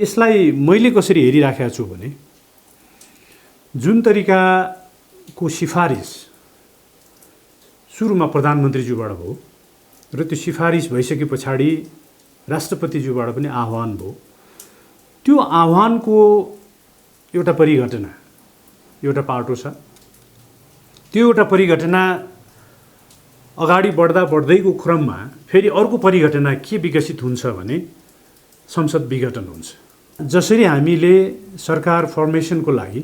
यसलाई मैले कसरी हेरिराखेको छु भने जुन तरिकाको सिफारिस सुरुमा प्रधानमन्त्रीज्यूबाट भयो र त्यो सिफारिस भइसके पछाडि राष्ट्रपतिज्यूबाट पनि आह्वान भयो, त्यो आह्वानको एउटा परिघटना एउटा पाटो छ। त्यो एउटा परिघटना अगाडि बढ्दैको क्रममा फेरि अर्को परिघटना के विकसित हुन्छ भने संसद विघटन हुन्छ। जसरी हामीले सरकार फर्मेसनको लागि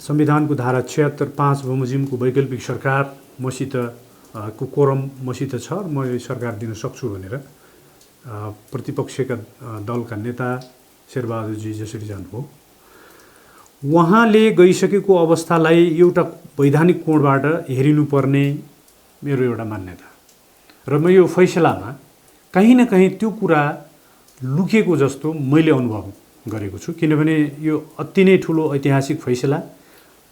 संविधानको धारा 76(5) बमोजिमको वैकल्पिक सरकार मसित को कोरम मसित छ, म सरकार दिन सक्छु भनेर प्रतिपक्षका दलका नेता शेरबहादुरजी जसरी जानुभयो, उहाँले गइसकेको अवस्थालाई एउटा वैधानिक कोणबाट हेरिनुपर्ने मेरो एउटा मान्यता र म यो फैसलामा कहीँ न कहीँ त्यो कुरा लुकेको जस्तो मैले अनुभव गरेको छु। किनभने यो अति नै ठुलो ऐतिहासिक फैसला,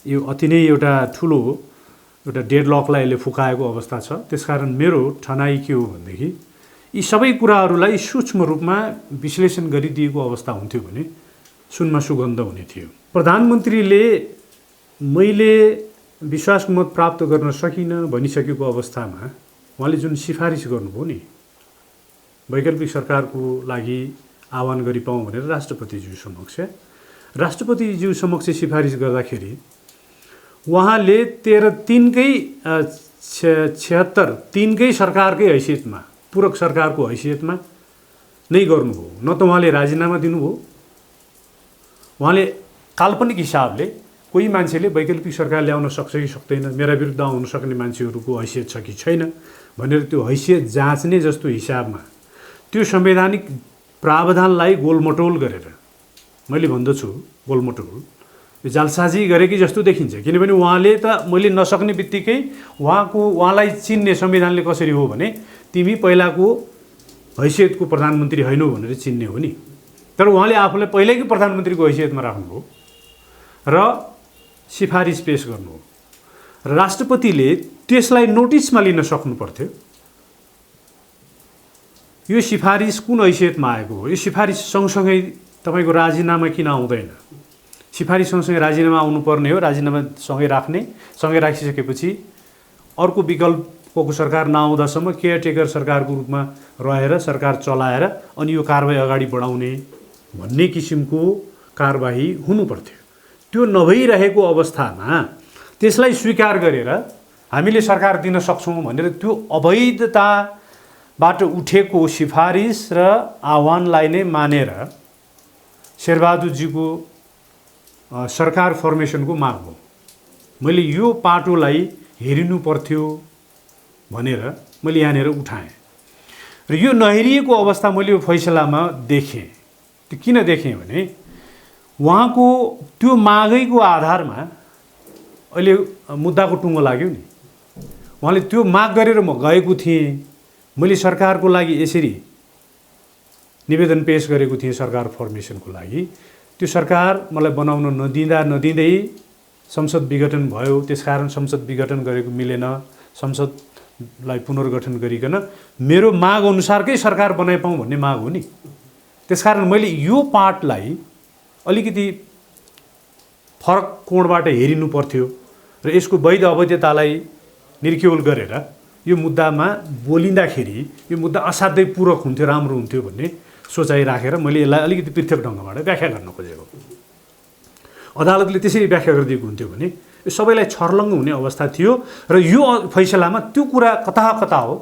यो अति नै एउटा ठुलो एउटा डेडलकलाई यसले फुकाएको अवस्था छ। त्यसकारण मेरो ठनाइ के हो भनेदेखि यी सबै कुराहरूलाई सूक्ष्म रूपमा विश्लेषण गरिदिएको अवस्था हुन्थ्यो भने सुनमा सुगन्ध हुने थियो। प्रधानमन्त्रीले मैले विश्वासको मत प्राप्त गर्न सकिनँ भनिसकेको अवस्थामा उहाँले जुन सिफारिस गर्नुभयो नि वैकल्पिक सरकारको लागि आह्वान गरिपाउँ भनेर राष्ट्रपतिज्यू समक्ष सिफारिस गर्दाखेरि उहाँले 73कै सरकारकै हैसियतमा, पूरक सरकारको हैसियतमा नै गर्नुभयो। न त उहाँले राजीनामा दिनुभयो, उहाँले काल्पनिक हिसाबले कोही मान्छेले वैकल्पिक सरकार ल्याउन सक्छ कि सक्दैन, मेरा विरुद्ध आउन सक्ने मान्छेहरूको हैसियत छ कि छैन भनेर त्यो हैसियत जाँच्ने जस्तो हिसाबमा त्यो संवैधानिक प्रावधानलाई गोलमटोल गरेर, मैले भन्दछु गोलमटोल, यो जालसाजी गरेकी जस्तो देखिन्छ। किनभने उहाँले त मैले नसक्ने बित्तिकै उहाँलाई चिन्ने संविधानले कसरी हो भने तिमी पहिलाको हैसियतको प्रधानमन्त्री हैनौ भनेर चिन्ने हो नि। तर उहाँले आफूलाई पहिल्यैको प्रधानमन्त्रीको हैसियतमा राख्नुभयो र सिफारिस पेश गर्नुभयो र राष्ट्रपतिले त्यसलाई नोटिसमा लिन सक्नु पर्थ्यो। यो सिफारिस कुन हैसियतमा आएको हो, यो सिफारिस सँगसँगै तपाईको राजीनामा किन आउँदैन? सिफारिस सँगसँगै राजीनामा आउनुपर्ने हो, राजीनामा सँगै राख्ने, सँगै राखिसकेपछि अर्को विकल्पको सरकार नआउँदासम्म केयरटेकर सरकारको रूपमा रहेर सरकार चलाएर अनि यो कारबाही अगाडि बढाउने भन्ने किसिमको कारबाही हुनुपर्थ्यो। त्यो नभइरहेको अवस्थामा त्यसलाई स्वीकार गरेर हामीले सरकार दिन सक्छौँ भनेर त्यो अवैधताबाट उठेको सिफारिस र आह्वानलाई नै मानेर शेरबहादुरजीको सरकार फर्मेसनको माग हो। मैले यो पाटोलाई हेरिनु पर्थ्यो भनेर मैले यहाँनिर उठाएँ र यो नहेरिएको अवस्था मैले यो फैसलामा देखेँ। त्यो किन देखेँ भने उहाँको त्यो मागैको आधारमा अहिले मुद्दाको टुङ्गो लाग्यो नि। उहाँले त्यो माग गरेर म गएको थिएँ, मैले सरकारको लागि यसरी निवेदन पेश गरेको थिएँ सरकार फर्मेसनको लागि। त्यो सरकार मलाई बनाउन नदिँदै संसद विघटन भयो। त्यसकारण संसद विघटन गरेको मिलेन, संसदलाई पुनर्गठन गरिकन मेरो माग अनुसारकै सरकार बनाइपाउँ भन्ने माग हो नि। त्यसकारण मैले यो पार्टलाई अलिकति फरक कोणबाट हेरिनु पर्थ्यो र यसको वैध अवैधतालाई निर्क्युल गरेर यो मुद्दामा बोलिँदाखेरि यो मुद्दा असाध्यै पूरक हुन्थ्यो, राम्रो हुन्थ्यो भन्ने सोचाइ राखेर मैले यसलाई अलिकति पृथक ढङ्गबाट व्याख्या गर्न खोजेको। अदालतले त्यसरी व्याख्या गरिदिएको हुन्थ्यो भने यो सबैलाई छर्लङ्ग हुने अवस्था थियो र यो फैसलामा त्यो कुरा कता हो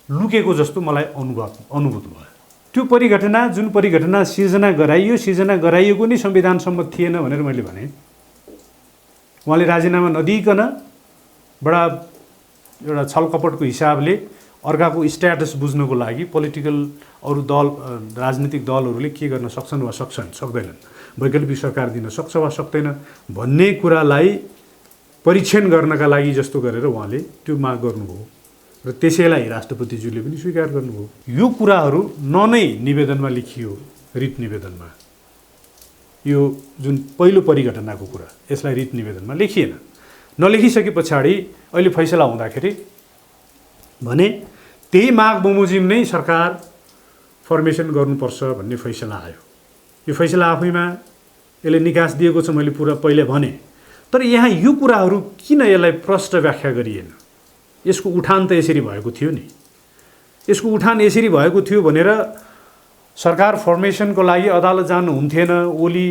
लुकेको जस्तो मलाई अनुभूत भयो। त्यो परिघटना जुन परिघटना सिर्जना गराइएको नै संविधान सम्मत थिएन भनेर मैले भने। उहाँले राजीनामा नदिइकन बडा एउटा छलकपटको हिसाबले अर्काको स्ट्याटस बुझ्नको लागि पोलिटिकल अरू दल राजनीतिक दलहरूले के गर्न सक्छन् वा सक्दैनन्, वैकल्पिक सरकार दिन सक्छ वा सक्दैन भन्ने कुरालाई परीक्षण गर्नका लागि जस्तो गरेर उहाँले त्यो माग गर्नुभयो र त्यसैलाई राष्ट्रपतिज्यूले पनि स्वीकार गर्नुभयो। यो कुराहरू नै निवेदनमा लेखियो, रिट निवेदनमा। यो जुन पहिलो परिघटनाको कुरा यसलाई रिट निवेदनमा लेखिएन। नलेखिसके पछाडि अहिले फैसला हुँदाखेरि भने त्यही माग बमोजिम नै सरकार फर्मेसन गर्नुपर्छ भन्ने फैसला आयो। यो फैसला आफैमा यसले निकास दिएको छ, मैले पुरा पहिले भने। तर यहाँ यो कुराहरू किन यसलाई प्रष्ट व्याख्या गरिएन? यसको उठान त यसरी भएको थियो नि। यसको उठान यसरी भएको थियो भनेर सरकार फर्मेसनको लागि अदालत जानु हुन्थेन। ओली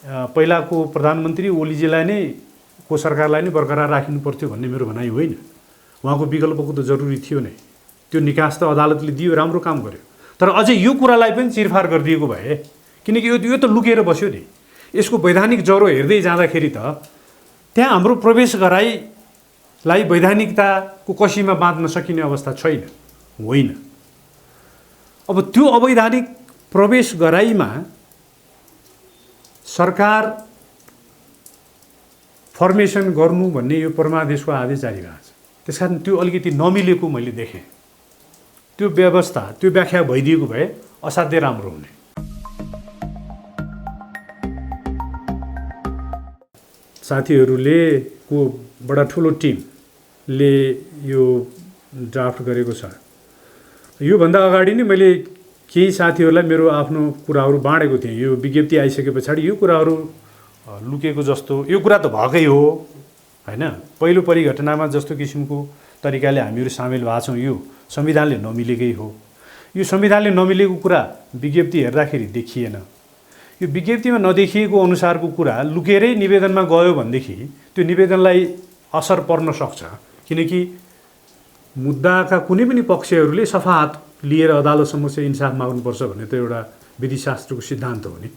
पहिलाको प्रधानमन्त्री ओलीजीलाई नै को सरकारलाई नै बरकरार राख्नु पर्थ्यो भन्ने मेरो भनाइ होइन। उहाँको विकल्पको त जरुरी थियो नै। त्यो निकास त अदालतले दियो, राम्रो काम गर्यो। तर अझै यो कुरालाई पनि चिरफार गरिदिएको भए, किनकि यो त लुकेर बस्यो नि। यसको वैधानिक जरो हेर्दै जाँदाखेरि त त्यहाँ हाम्रो प्रवेश गराइलाई वैधानिकताको कसीमा बाँध्न सकिने अवस्था छैन, होइन। अब त्यो अवैधानिक प्रवेश गराइमा सरकार फर्मेसन गर्नु भन्ने यो परमादेशको आदेश जारी भएको छ। त्यसकारण त्यो अलिकति नमिलेको मैले देखेँ। त्यो व्यवस्था, त्यो व्याख्या भइदिएको भए असाध्यै राम्रो हुने। साथीहरूले को बडा ठुलो टिमले यो ड्राफ्ट गरेको छ। योभन्दा अगाडि नै मैले केही साथीहरूलाई मेरो आफ्नो कुराहरू बाँडेको थिएँ। यो विज्ञप्ति आइसके पछाडि यो कुराहरू लुकेको जस्तो, यो कुरा त भएकै हो होइन। पहिलो परिघटनामा जस्तो किसिमको तरिकाले हामीहरू सामेल भएको छौँ, यो संविधानले नमिलेकै हो। यो संविधानले नमिलेको कुरा विज्ञप्ति हेर्दाखेरि देखिएन। यो विज्ञप्तिमा नदेखिएको अनुसारको कुरा लुकेरै निवेदनमा गयो भनेदेखि त्यो निवेदनलाई असर पर्न सक्छ। किनकि मुद्दाका कुनै पनि पक्षहरूले सफा हात लिएर अदालत समक्ष इन्साफ माग्नुपर्छ भन्ने त एउटा विधिशास्त्रको सिद्धान्त हो नि।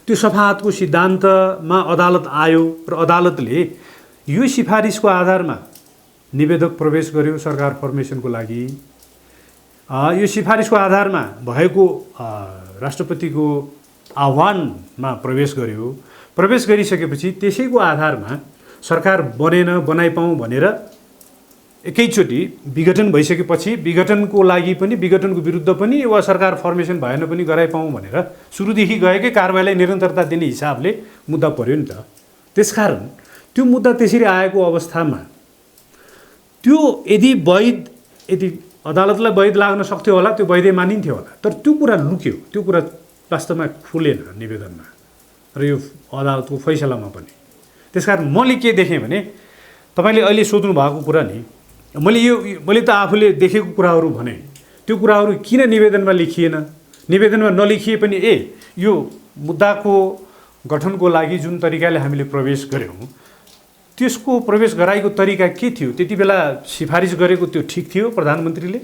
त्यो सफा हातको सिद्धान्तमा अदालत आयो र अदालतले यो सिफारिसको आधारमा निवेदक प्रवेश गर्यो सरकार फर्मेसनको लागि। यो सिफारिसको आधारमा भएको राष्ट्रपतिको आह्वानमा प्रवेश गर्यो। प्रवेश गरिसकेपछि त्यसैको आधारमा सरकार बनाइपाउँ भनेर एकैचोटि विघटन भइसकेपछि विघटनको लागि पनि, विघटनको विरुद्ध पनि वा सरकार फर्मेसन भएन पनि गराइपाउँ भनेर सुरुदेखि गएकै कारबाहीलाई निरन्तरता दिने हिसाबले मुद्दा पर्यो नि त। त्यसकारण त्यो मुद्दा त्यसरी आएको अवस्थामा त्यो यदि अदालतलाई वैध लाग्न सक्थ्यो होला, त्यो वैधै मानिन्थ्यो होला। तर त्यो कुरा लुक्यो, त्यो कुरा वास्तवमा खुलेन निवेदनमा र यो अदालतको फैसलामा पनि। त्यसकारण मैले के देखेँ भने, तपाईँले अहिले सोध्नु भएको कुरा नि, मैले त आफूले देखेको कुराहरू भने। त्यो कुराहरू किन निवेदनमा लेखिएन? निवेदनमा नलेखिए पनि यो मुद्दाको गठनको लागि जुन तरिकाले हामीले प्रवेश गऱ्यौँ, त्यसको प्रवेश गराएको तरिका के थियो? त्यति बेला सिफारिस गरेको त्यो ठिक थियो प्रधानमन्त्रीले?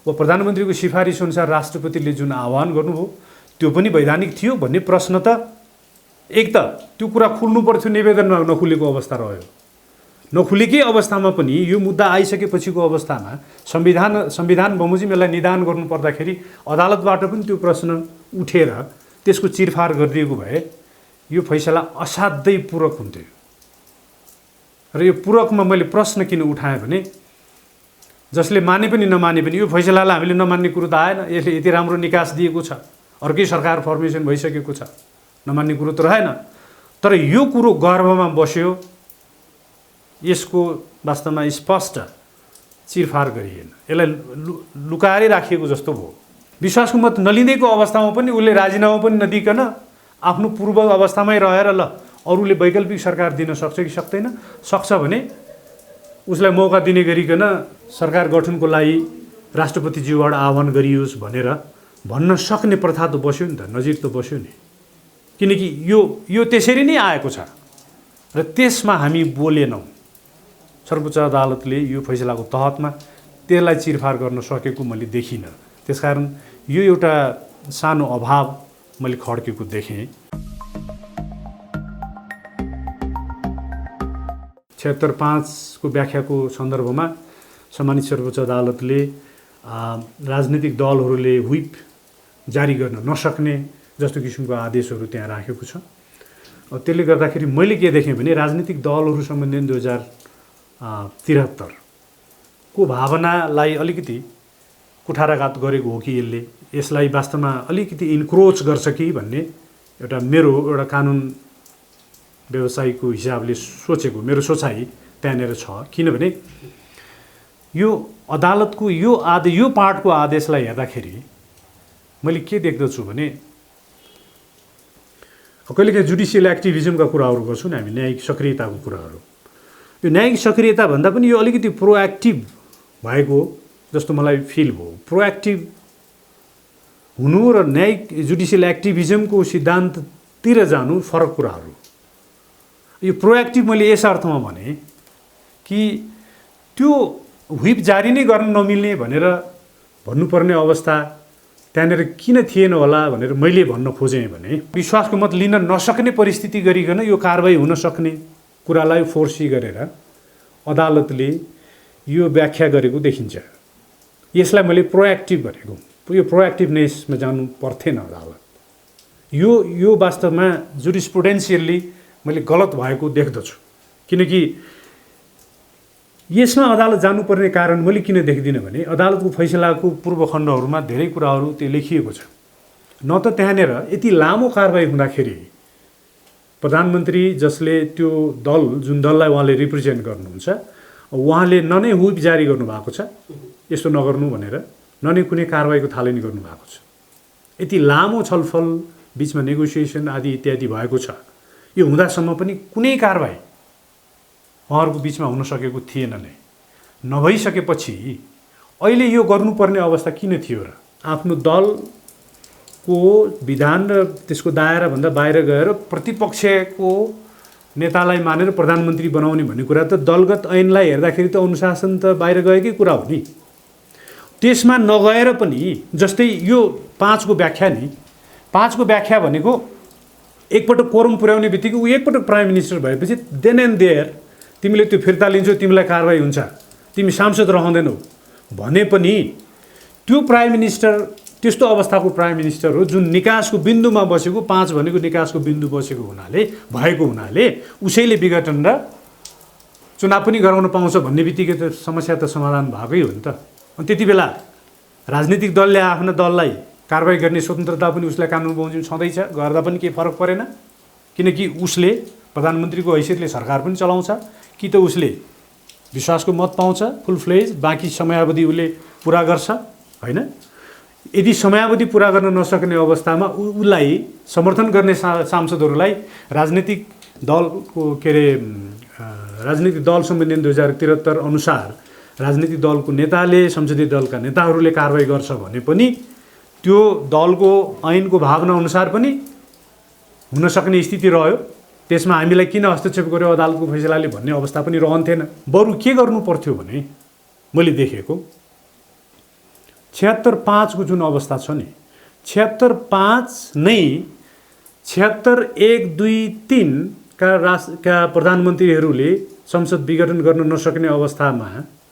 वा प्रधानमन्त्रीको सिफारिस अनुसार राष्ट्रपतिले जुन आह्वान गर्नुभयो त्यो पनि वैधानिक थियो भन्ने प्रश्न त एक त त्यो कुरा खुल्नु पर्थ्यो, निवेदनमा नखुलेको अवस्था रह्यो। नखुलेकै अवस्थामा पनि यो मुद्दा आइसकेपछिको अवस्थामा संविधान बमोजिम यसलाई निदान गर्नु पर्दाखेरि अदालतबाट पनि त्यो प्रश्न उठेर त्यसको चिरफार गरिदिएको भए यो फैसला असाध्यै पूरक हुन्थ्यो। र यो पूरकमा मैले प्रश्न किन उठाएँ भने, जसले माने पनि नमाने पनि यो फैसलालाई हामीले नमान्ने कुरो त आएन। यसले यति राम्रो निकास दिएको छ, अर्कै सरकार फर्मेसन भइसकेको छ, नमान्ने कुरो त रहेन। तर यो कुरो गर्भमा बस्यो, यसको वास्तवमा स्पष्ट चिरफार गरिएन। यसलाई लुकाएरै राखिएको जस्तो भयो। विश्वासको मत नलिँदैको अवस्थामा पनि उसले राजीनामा पनि नदिकन आफ्नो पूर्व अवस्थामै रहेर ल अरूले वैकल्पिक सरकार दिन सक्छ कि सक्दैन? सक्छ भने उसलाई मौका दिने गरिकन सरकार गठनको लागि राष्ट्रपतिज्यूबाट आह्वान गरियोस् भनेर भन्न सक्ने प्रथा त बस्यो नि त, नजिर त बस्यो नि। किनकि यो त्यसरी नै आएको छ र त्यसमा हामी बोलेनौँ। सर्वोच्च अदालतले यो फैसलाको तहतमा त्यसलाई चिरफार गर्न सकेको मैले देखिनँ। त्यसकारण यो एउटा सानो अभाव मैले खड्केको देखेँ। 76(5) को व्याख्याको सन्दर्भमा सम्मानित सर्वोच्च अदालतले राजनीतिक दलहरूले व्हिप जारी गर्न नसक्ने जस्तो किसिमको आदेशहरू त्यहाँ राखेको छ। त्यसले गर्दाखेरि मैले के देखेँ भने राजनीतिक दलहरू सम्बन्धी 2073 को भावनालाई अलिकति कुठाराघात गरेको हो कि यसलाई वास्तवमा अलिकति इन्क्रोच गर्छ कि भन्ने एउटा मेरो कानुन व्यवसायीको हिसाबले सोचेको मेरो सोचाइ त्यहाँनिर छ। किनभने यो अदालतको यो पार्टको आदेशलाई हेर्दाखेरि मैले के देख्दछु भने कहिलेकाहीँ जुडिसियल एक्टिभिजमका कुराहरू गर्छौँ नि हामी, न्यायिक सक्रियताको कुराहरू। यो न्यायिक सक्रियता भन्दा पनि यो अलिकति प्रोएक्टिभ भएको जस्तो मलाई फिल भयो। प्रोएक्टिभ हुनु र न्यायिक जुडिसियल एक्टिभिजमको सिद्धान्ततिर जानु फरक कुराहरू। यो प्रोएक्टिभ मैले यस अर्थमा भने कि त्यो व्हिप जारी नै गर्न नमिल्ने भनेर भन्नुपर्ने अवस्था त्यहाँनिर किन थिएन होला भनेर मैले भन्न खोजेँ भने विश्वासको मत लिन नसक्ने परिस्थिति गरिकन यो कारबाही हुन सक्ने कुरालाई फोर्सी गरेर अदालतले यो व्याख्या गरेको देखिन्छ। यसलाई मैले प्रोएक्टिभ भनेको। यो प्रोएक्टिभनेसमा जानु पर्थेन अदालत। यो वास्तवमा जुरिस्प्रुडेन्सियली मैले गलत भएको देख्दछु। किनकि यसमा अदालत जानुपर्ने कारण मैले किन देख्दिनँ भने अदालतको फैसलाको पूर्व खण्डहरूमा धेरै कुराहरू त्यो लेखिएको छ। न त त्यहाँनिर यति लामो कारबाही हुँदाखेरि प्रधानमन्त्री जसले त्यो दल जुन दललाई उहाँले रिप्रेजेन्ट गर्नुहुन्छ उहाँले न नै व्हिप जारी गर्नुभएको छ यस्तो नगर्नु भनेर, न नै कुनै कारबाहीको थालनी गर्नुभएको छ। यति लामो छलफल बिचमा नेगोसिएसन आदि इत्यादि भएको छ। यो हुँदासम्म पनि कुनै कारबाही उहाँहरूको बिचमा हुन सकेको थिएन नै। नभइसकेपछि अहिले यो गर्नुपर्ने अवस्था किन थियो र? आफ्नो दलको विधान र त्यसको दायराभन्दा बाहिर गएर प्रतिपक्षको नेतालाई मानेर प्रधानमन्त्री बनाउने भन्ने कुरा त दलगत ऐनलाई हेर्दाखेरि त अनुशासन त बाहिर गएकै कुरा हो नि। त्यसमा नगएर पनि जस्तै यो 5 को व्याख्या नि, 5 को व्याख्या भनेको एकपटक कोरम पुर्याउने बित्तिकै ऊ एकपटक प्राइम मिनिस्टर भएपछि देन एन्ड देयर तिमीले त्यो फिर्ता लिन्छौ, तिमीलाई कारबाही हुन्छ, तिमी सांसद रहँदैनौ भने पनि त्यो प्राइम मिनिस्टर त्यस्तो अवस्थाको प्राइम मिनिस्टर हो जुन निकासको बिन्दुमा बसेको, 5 भनेको निकासको बिन्दु बसेको हुनाले भएको हुनाले उसैले विघटन र चुनाव पनि गराउन पाउँछ भन्ने बित्तिकै त समस्या त समाधान भएकै हो नि त। अनि त्यति बेला राजनीतिक दलले आफ्नो दललाई कारबाही गर्ने स्वतन्त्रता पनि उसलाई कानुन बमोजिम छँदैछ, गर्दा पनि केही फरक परेन। किनकि उसले प्रधानमन्त्रीको हैसियतले सरकार पनि चलाउँछ, कि त उसले विश्वासको मत पाउँछ फुल फ्लेज, बाँकी समयावधि उसले पुरा गर्छ होइन। यदि समयावधि पुरा गर्न नसक्ने अवस्थामा उसलाई समर्थन गर्ने सांसदहरूलाई राजनीतिक दलको राजनीतिक दल संविधान 2073 अनुसार राजनीतिक दलको नेताले संसदीय दलका नेताहरूले कारबाही गर्छ भने पनि त्यो दलको ऐनको भावना अनुसार पनि हुन सक्ने स्थिति रह्यो। त्यसमा हामीलाई किन हस्तक्षेप गर्यो अदालतको फैसलाले भन्ने अवस्था पनि रहन्थेन। बरु के गर्नु पर्थ्यो भने मैले देखेको 76(5) को जुन अवस्था छ नि, 76(5) नै 76(1), 2, 3 का प्रधानमन्त्रीहरूले संसद विघटन गर्न नसक्ने अवस्थामा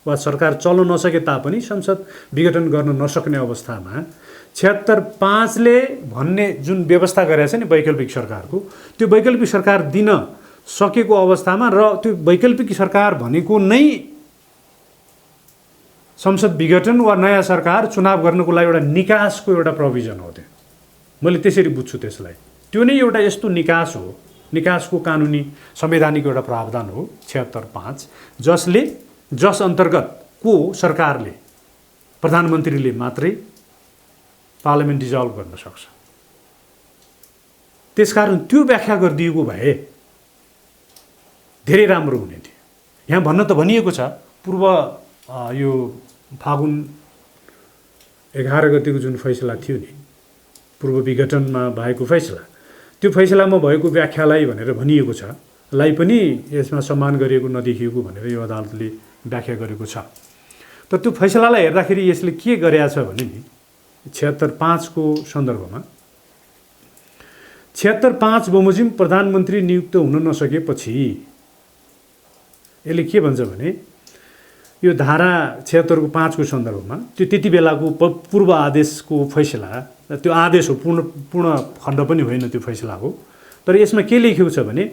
वा सरकार चल्न नसके तापनि संसद विघटन गर्न नसक्ने अवस्थामा 76(5) ले भन्ने जुन व्यवस्था गरेछ नि वैकल्पिक सरकारको, त्यो वैकल्पिक सरकार दिन सकेको अवस्थामा र त्यो वैकल्पिक सरकार भनेको नै संसद विघटन वा नयाँ सरकार चुनाव गर्नको लागि एउटा निकासको एउटा प्रोभिजन हो। त्यो मैले त्यसरी बुझ्छु त्यसलाई। त्यो नै एउटा यस्तो निकास हो, निकासको कानुनी संवैधानिक एउटा प्रावधान हो 76(5) जस अन्तर्गत को सरकारले प्रधानमन्त्रीले मात्रै पार्लियामेन्ट डिजल्भ गर्न सक्छ। त्यसकारण त्यो व्याख्या गरिदिएको भए धेरै राम्रो हुने थियो। यहाँ भन्न त भनिएको छ पूर्व यो फागुन 11 गतिको जुन फैसला थियो नि, पूर्व विघटनमा भएको फैसला, त्यो फैसलामा भएको व्याख्यालाई भनेर भनिएको छ लाई पनि यसमा सम्मान गरिएको नदेखिएको भनेर यो अदालतले व्याख्या गरेको छ। तर त्यो फैसलालाई हेर्दाखेरि यसले के गरेछ भने नि 76(5) को सन्दर्भमा 76(5) बमोजिम प्रधानमन्त्री नियुक्त हुन नसकेपछि यसले के भन्छ भने यो धारा 76 को 5 को सन्दर्भमा त्यो त्यति बेलाको पूर्व आदेशको फैसला, त्यो आदेश हो, पूर्ण खण्ड पनि होइन त्यो फैसला हो। तर यसमा के लेखेको छ भने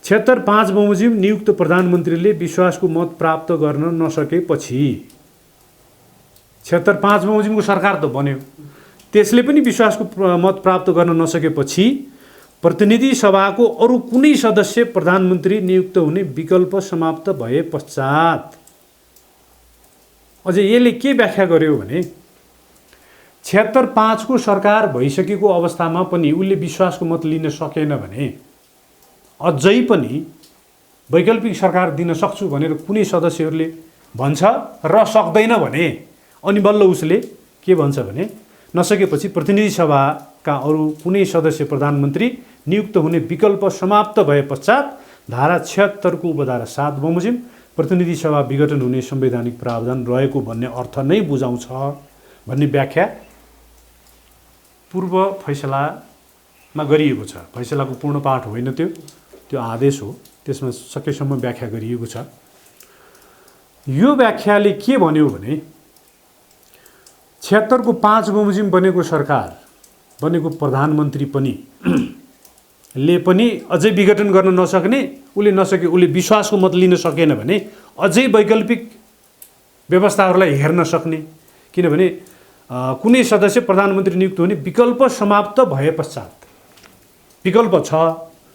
76(5) बमोजिम नियुक्त प्रधानमन्त्रीले विश्वासको मत प्राप्त गर्न नसकेपछि 76(5) बमोजिमको सरकार त बन्यो, त्यसले पनि विश्वासको मत प्राप्त गर्न नसकेपछि प्रतिनिधि सभाको अरू कुनै सदस्य प्रधानमन्त्री नियुक्त हुने विकल्प समाप्त भए पश्चात अझै यसले के व्याख्या गर्यो भने 76-5 को सरकार भइसकेको अवस्थामा पनि उसले विश्वासको मत लिन सकेन भने अझै पनि वैकल्पिक सरकार दिन सक्छु भनेर कुनै सदस्यहरूले भन्छ र सक्दैन भने अनि बल्ल उसले के भन्छ भने नसकेपछि प्रतिनिधि सभाका अरू कुनै सदस्य प्रधानमन्त्री नियुक्त हुने विकल्प समाप्त भए पश्चात धारा 76 को उपधारा 7 बमोजिम प्रतिनिधि सभा विघटन हुने संवैधानिक प्रावधान रहेको भन्ने अर्थ नै बुझाउँछ भन्ने व्याख्या पूर्व फैसलामा गरिएको छ। फैसलाको पूर्ण पाठ होइन त्यो आदेश हो, त्यसमा सकेसम्म व्याख्या गरिएको छ। यो व्याख्याले के भन्यो भने 76 को 5 बमोजिम बनेको सरकार बनेको प्रधानमन्त्री पनि ले पनि अझै विघटन गर्न नसक्ने, उसले विश्वासको मत लिन सकेन भने अझै वैकल्पिक व्यवस्थाहरूलाई हेर्न सक्ने, किनभने कुनै सदस्य प्रधानमन्त्री नियुक्त हुने विकल्प समाप्त भए पश्चात विकल्प छ,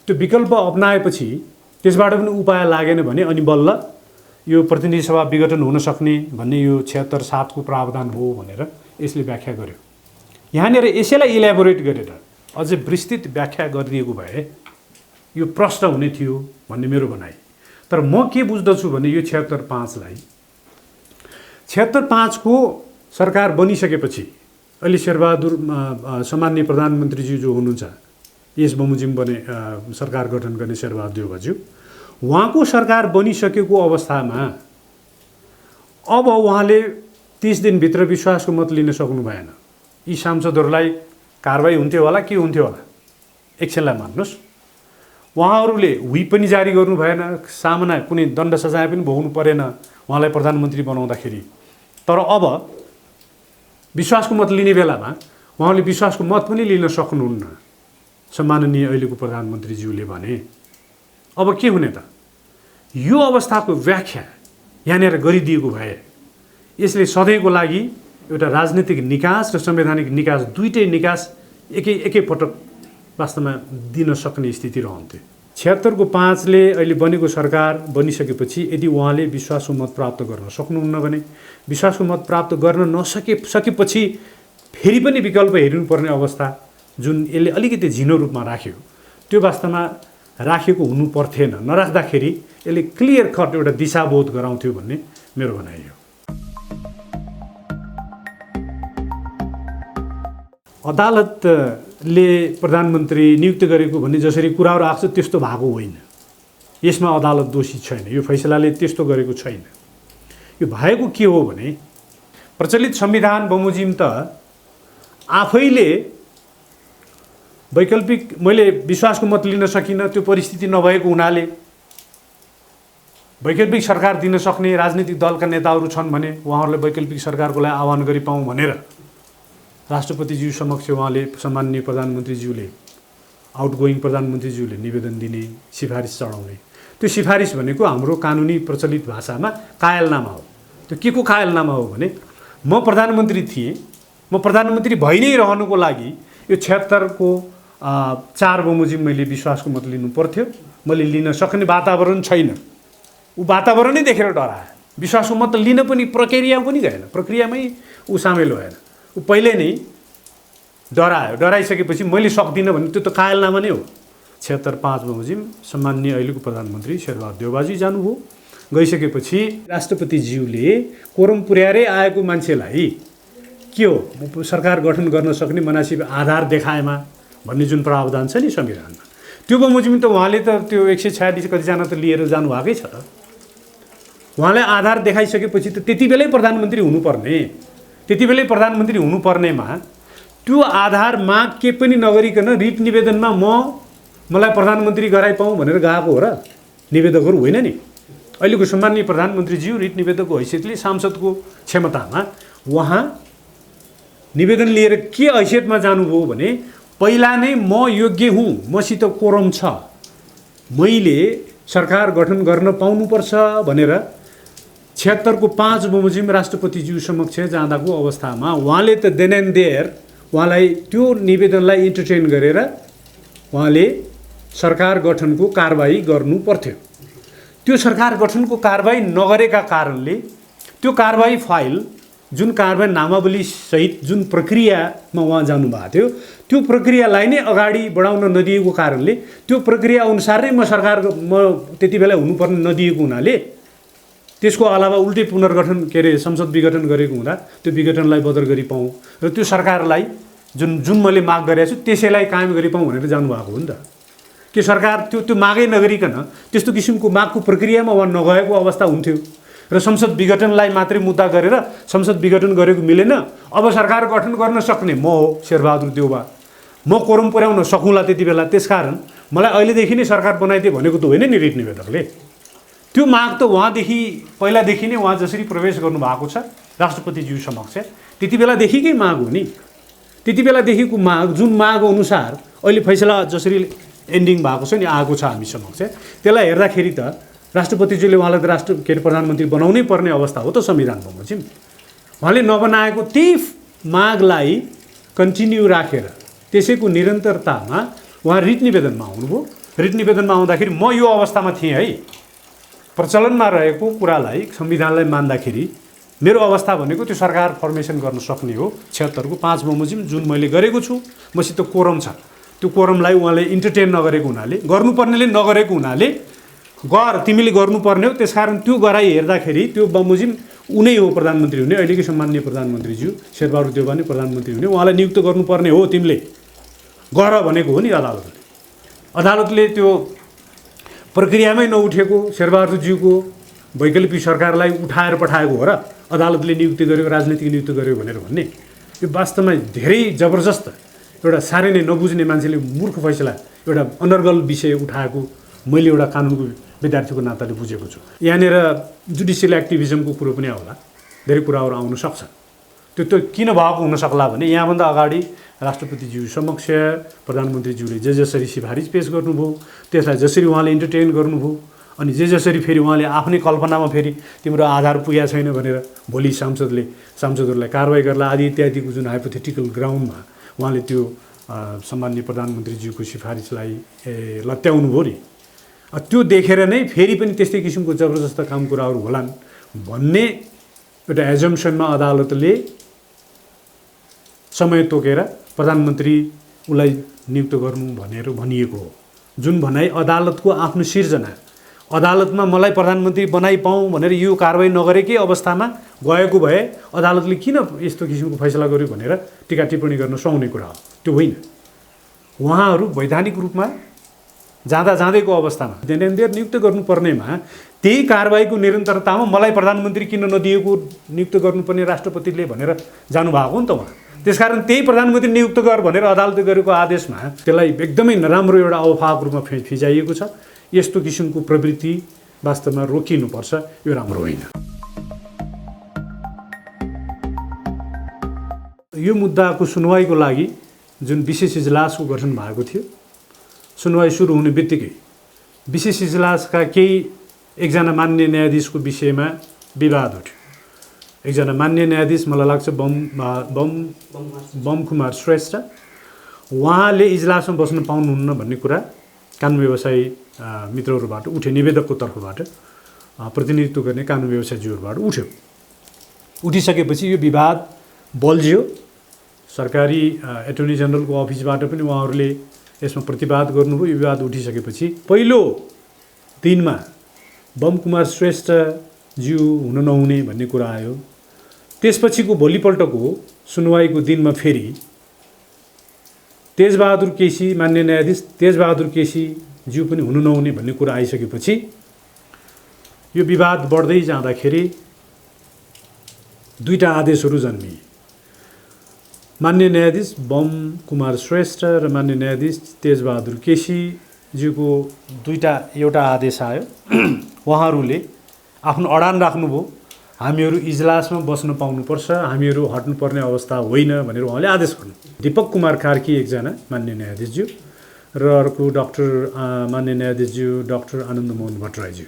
त्यो विकल्प अपनाएपछि त्यसबाट पनि उपाय लागेन भने अनि बल्ल यो प्रतिनिधि सभा विघटन हुन सक्ने भन्ने यो 76-7 को प्रावधान हो भनेर यसले व्याख्या गर्यो। यहाँनिर यसैलाई इलेबोरेट गरेर अझै विस्तृत व्याख्या गरिदिएको भए यो प्रश्न हुने थियो भन्ने मेरो भनाइ। तर म के बुझ्दछु भने यो 76-5लाई 76-5 को सरकार बनिसकेपछि अहिले शेरबहादुर सामान्य प्रधानमन्त्रीज्यू जो हुनुहुन्छ, यस बमोजिम बने सरकार गठन गर्ने शेरबहादुर देउवाज्यू, उहाँको सरकार बनिसकेको अवस्थामा अब उहाँले 30 दिनभित्र विश्वासको मत लिन सक्नु भएन। यी सांसदहरूलाई कारबाही हुन्थ्यो होला, के हुन्थ्यो होला, एकछिनलाई मान्नुहोस्। उहाँहरूले हुई पनि जारी गर्नु भएन, सामना कुनै दण्ड सजाय पनि भोग्नु परेन उहाँलाई प्रधानमन्त्री बनाउँदाखेरि। तर अब विश्वासको मत लिने बेलामा उहाँले विश्वासको मत पनि लिन सक्नुहुन्न, सम्माननीय अहिलेको प्रधानमन्त्रीज्यूले भने। अब के हुने त? यो अवस्थाको व्याख्या यहाँनिर गरिदिएको भए यसले सधैँको लागि एउटा राजनीतिक निकास र संवैधानिक निकास, दुईटै निकास एकै पटक वास्तवमा दिन सक्ने स्थिति रहन्थ्यो। 76 को 5 ले अहिले बनेको सरकार बनिसकेपछि यदि उहाँले विश्वासको मत प्राप्त गर्न सक्नुहुन्न भने विश्वासको मत प्राप्त गर्न सकेपछि फेरि पनि विकल्प हेर्नुपर्ने अवस्था जुन यसले अलिकति झिनो रूपमा राख्यो, त्यो वास्तवमा राखेको हुनु पर्थेन। नराख्दाखेरि यसले क्लियर कट एउटा दिशाबोध गराउँथ्यो भन्ने मेरो भनाइ हो। अदालतले प्रधानमन्त्री नियुक्त गरेको भन्ने जसरी कुराहरू आएको छ त्यस्तो भएको होइन। यसमा अदालत दोषी छैन, यो फैसलाले त्यस्तो गरेको छैन। यो भएको के हो भने प्रचलित संविधान बमोजिम त आफैले वैकल्पिक, मैले विश्वासको मत लिन सकिनँ, त्यो परिस्थिति नभएको हुनाले वैकल्पिक सरकार दिन सक्ने राजनीतिक दलका नेताहरू छन् भने उहाँहरूलाई वैकल्पिक सरकारको लागि आह्वान गरी पाऊँ भनेर राष्ट्रपतिज्यू समक्ष उहाँले सम्माननीय प्रधानमन्त्रीज्यूले, आउटगोइङ प्रधानमन्त्रीज्यूले निवेदन दिने, सिफारिस चढाउने। त्यो सिफारिस भनेको हाम्रो कानुनी प्रचलित भाषामा कायलनामा हो। त्यो के को कायलनामा हो भने म प्रधानमन्त्री थिएँ, म प्रधानमन्त्री भइ नै रहनुको लागि यो 76 को 4 बमोजिम मैले विश्वासको मत लिनु पर्थ्यो, मैले लिन सक्ने वातावरण छैन। ऊ वातावरणै देखेर डराए, विश्वासको मत लिन पनि प्रक्रिया पनि गएन, प्रक्रियामै ऊ सामेल भएन। ऊ पहिले नै डरायो, डराइसकेपछि मैले सक्दिनँ भने त्यो त कायलनामा नै हो। 76-5 बमोजिम सम्माननीय अहिलेको प्रधानमन्त्री शेरबहादुर देउवाजी जानुभयो। गइसकेपछि राष्ट्रपतिज्यूले कोरम पुर्याएरै आएको मान्छेलाई के हो सरकार गठन गर्न सक्ने मनासिब आधार देखाएमा भन्ने जुन प्रावधान छ नि संविधानमा, त्यो बमोजिम त उहाँले त त्यो 146 कतिजना त लिएर जानुभएकै छ त। उहाँलाई आधार देखाइसकेपछि त त्यति बेलै प्रधानमन्त्री हुनुपर्ने, त्यति बेलै प्रधानमन्त्री हुनुपर्नेमा त्यो आधार माग के पनि नगरिकन रिट निवेदनमा मलाई प्रधानमन्त्री गराइपाउँ भनेर गएको हो र? निवेदकहरू होइन नि। अहिलेको सम्माननीय प्रधानमन्त्रीज्यू रिट निवेदकको हैसियतले सांसदको क्षमतामा उहाँ निवेदन लिएर के हैसियतमा जानुभयो भने पहिला नै म योग्य हुँ, मसित कोरम छ, मैले सरकार गठन गर्न पाउनुपर्छ भनेर 76 को 5 बमोजिम राष्ट्रपतिज्यू समक्ष जाँदाको अवस्थामा उहाँले त देन एन्ड देयर उहाँलाई त्यो निवेदनलाई इन्टरटेन गरेर उहाँले सरकार गठनको कारबाही गर्नु पर्थ्यो। त्यो सरकार गठनको कारबाही नगरेका कारणले त्यो कारबाही फाइल जुन कार्यान्वयन नामावली सहित जुन प्रक्रियामा उहाँ जानुभएको थियो त्यो प्रक्रियालाई नै अगाडि बढाउन नदिएको कारणले त्यो प्रक्रिया अनुसार नै म त्यति बेला हुनुपर्ने नदिएको हुनाले त्यसको अलावा उल्टै पुनर्गठन संसद विघटन गरेको हुँदा त्यो विघटनलाई बदर गरी पाऊँ र त्यो सरकारलाई जुन मैले माग गरेको छु त्यसैलाई कायम गरी पाऊँ भनेर जानुभएको हो नि त। के सरकार त्यो मागै नगरिकन त्यस्तो किसिमको मागको प्रक्रियामा उहाँ नगएको अवस्था हुन्थ्यो र संसद विघटनलाई मात्रै मुद्दा गरेर संसद विघटन गरेको मिलेन, अब सरकार गठन गर्न सक्ने म हो शेरबहादुर देउवा, म कोरम पुर्याउन सकौँला त्यति बेला, त्यसकारण मलाई अहिलेदेखि नै सरकार बनाइदिए भनेको त होइन नि रिट निवेदकले। त्यो माग त उहाँदेखि पहिलादेखि नै उहाँ जसरी प्रवेश गर्नुभएको छ राष्ट्रपतिज्यू समक्ष त्यति बेलादेखिकै माग हो नि। त्यति बेलादेखिको माग जुन माग अनुसार अहिले फैसला जसरी एन्डिङ भएको छ नि आएको छ हामी समक्ष, त्यसलाई हेर्दाखेरि त राष्ट्रपतिज्यूले उहाँलाई त प्रधानमन्त्री बनाउनै पर्ने अवस्था हो त संविधान बमोजिम। उहाँले नबनाएको त्यही मागलाई कन्टिन्यू राखेर त्यसैको निरन्तरतामा उहाँ रिट निवेदनमा आउनुभयो। रिट निवेदनमा आउँदाखेरि म यो अवस्थामा थिएँ है, प्रचलनमा रहेको कुरालाई संविधानलाई मान्दाखेरि मेरो अवस्था भनेको त्यो सरकार फर्मेसन गर्न सक्ने हो 76 को 5 बमोजिम जुन मैले गरेको छु। मसित कोरम छ, त्यो कोरमलाई उहाँले इन्टरटेन नगरेको हुनाले, गर्नुपर्नेले नगरेको हुनाले तिमीले गर्नुपर्ने हो, त्यसकारण त्यो गराइ हेर्दाखेरि त्यो बमोजिम उनै हो प्रधानमन्त्री हुने, अहिलेकै सम्माननीय प्रधानमन्त्रीज्यू शेरबहादुर देउवा नै प्रधानमन्त्री हुने, उहाँलाई नियुक्त गर्नुपर्ने हो, तिमीले गर भनेको हो नि अदालतले। अदालतले त्यो प्रक्रियामै नउठेको शेरबहादुरज्यूको वैकल्पिक सरकारलाई उठाएर पठाएको हो र अदालतले नियुक्ति गर्यो, राजनीतिक नियुक्ति गर्यो भनेर भन्ने यो वास्तवमा धेरै जबरजस्त एउटा साह्रै नै नबुझ्ने मान्छेले मूर्ख फैसला, एउटा अनर्गल विषय उठाएको मैले एउटा कानुनको विद्यार्थीको नाताले बुझेको छु। यहाँनिर जुडिसियल एक्टिभिजमको कुरो पनि आउला, धेरै कुराहरू आउन सक्छ। त्यो किन भएको हुन सक्ला भने यहाँभन्दा अगाडि राष्ट्रपतिज्यू समक्ष प्रधानमन्त्रीज्यूले जसरी सिफारिस पेश गर्नुभयो, त्यसलाई जसरी उहाँले इन्टरटेन गर्नुभयो, अनि जसरी फेरि उहाँले आफ्नै कल्पनामा फेरि तिम्रो आधार पुगेको छैन भनेर भोलि सांसदहरूलाई कारवाही गर्ला आदि इत्यादिको जुन हाइपोथेटिकल ग्राउन्डमा उहाँले त्यो सम्माननीय प्रधानमन्त्रीज्यूको सिफारिसलाई लत्याउनु भयो नि, त्यो देखेर नै फेरि पनि त्यस्तै किसिमको जबरजस्त काम कुराहरू होलान् भन्ने एउटा एजम्सनमा अदालतले समय तोकेर प्रधानमन्त्री उसलाई नियुक्त गर्नु भनेर भनिएको हो। जुन भनाइ अदालतको आफ्नो सिर्जना, अदालतमा मलाई प्रधानमन्त्री बनाइ पाऊँ भनेर यो कारवाही नगरेकै अवस्थामा गएको भए अदालतले किन यस्तो किसिमको फैसला गर्यो भनेर टीका टिप्पणी गर्न सुहाउने कुरा हो, त्यो होइन। उहाँहरू वैधानिक रूपमा जाँदैको अवस्थामा देनेन्देर नियुक्त गर्नुपर्नेमा त्यही कारवाहीको निरन्तरतामा मलाई प्रधानमन्त्री किन नदिएको नियुक्त गर्नुपर्ने राष्ट्रपतिले भनेर जानुभएको हो नि त उहाँ। त्यसकारण त्यही प्रधानमन्त्री नियुक्त गर भनेर अदालतले गरेको आदेशमा त्यसलाई एकदमै नराम्रो एउटा अवफावक रूपमा फिजाइएको छ। यस्तो किसिमको प्रवृत्ति वास्तवमा रोकिनुपर्छ, यो राम्रो होइन। यो मुद्दाको सुनवाईको लागि जुन विशेष इजलासको गठन भएको थियो, सुनवाई सुरु हुने बित्तिकै विशेष इजलासका एकजना मान्य न्यायाधीशको विषयमा विवाद उठ्यो। एकजना मान्य न्यायाधीश मलाई लाग्छ बम कुमार श्रेष्ठ, उहाँले इजलासमा बस्न पाउनुहुन्न भन्ने कुरा कानुन व्यवसायी मित्रहरूबाट उठ्यो, निवेदकको तर्फबाट प्रतिनिधित्व गर्ने कानुन व्यवसायीज्यूहरूबाट उठ्यो। उठिसकेपछि यो विवाद बल्झ्यो। सरकारी एटर्नी जनरलको अफिसबाट पनि उहाँहरूले यसमा प्रतिवाद गर्नुभयो। यो विवाद उठिसकेपछि पहिलो दिनमा बम कुमार श्रेष्ठज्यू हुन नहुने भन्ने कुरा आयो। त्यसपछिको भोलिपल्टको सुनवाईको दिनमा फेरि तेजबहादुर केसी, मान्य न्यायाधीश तेजबहादुर केसीज्यू पनि हुनु नहुने भन्ने कुरा आइसकेपछि यो विवाद बढ्दै जाँदाखेरि दुईटा आदेशहरू जन्मिए। मान्य न्यायाधीश बम कुमार श्रेष्ठ र मान्य न्यायाधीश तेजबहादुर केसीज्यूको एउटा आदेश आयो। उहाँहरूले आफ्नो अडान राख्नुभयो, हामीहरू इजलासमा बस्न पाउनुपर्छ, हामीहरू हट्नुपर्ने अवस्था होइन भनेर उहाँले आदेश गर्नु। दीपक कुमार कार्की एकजना मान्य न्यायाधीशज्यू र अर्को मान्य न्यायाधीशज्यू डाक्टर आनन्द मोहन भट्टराईज्यू,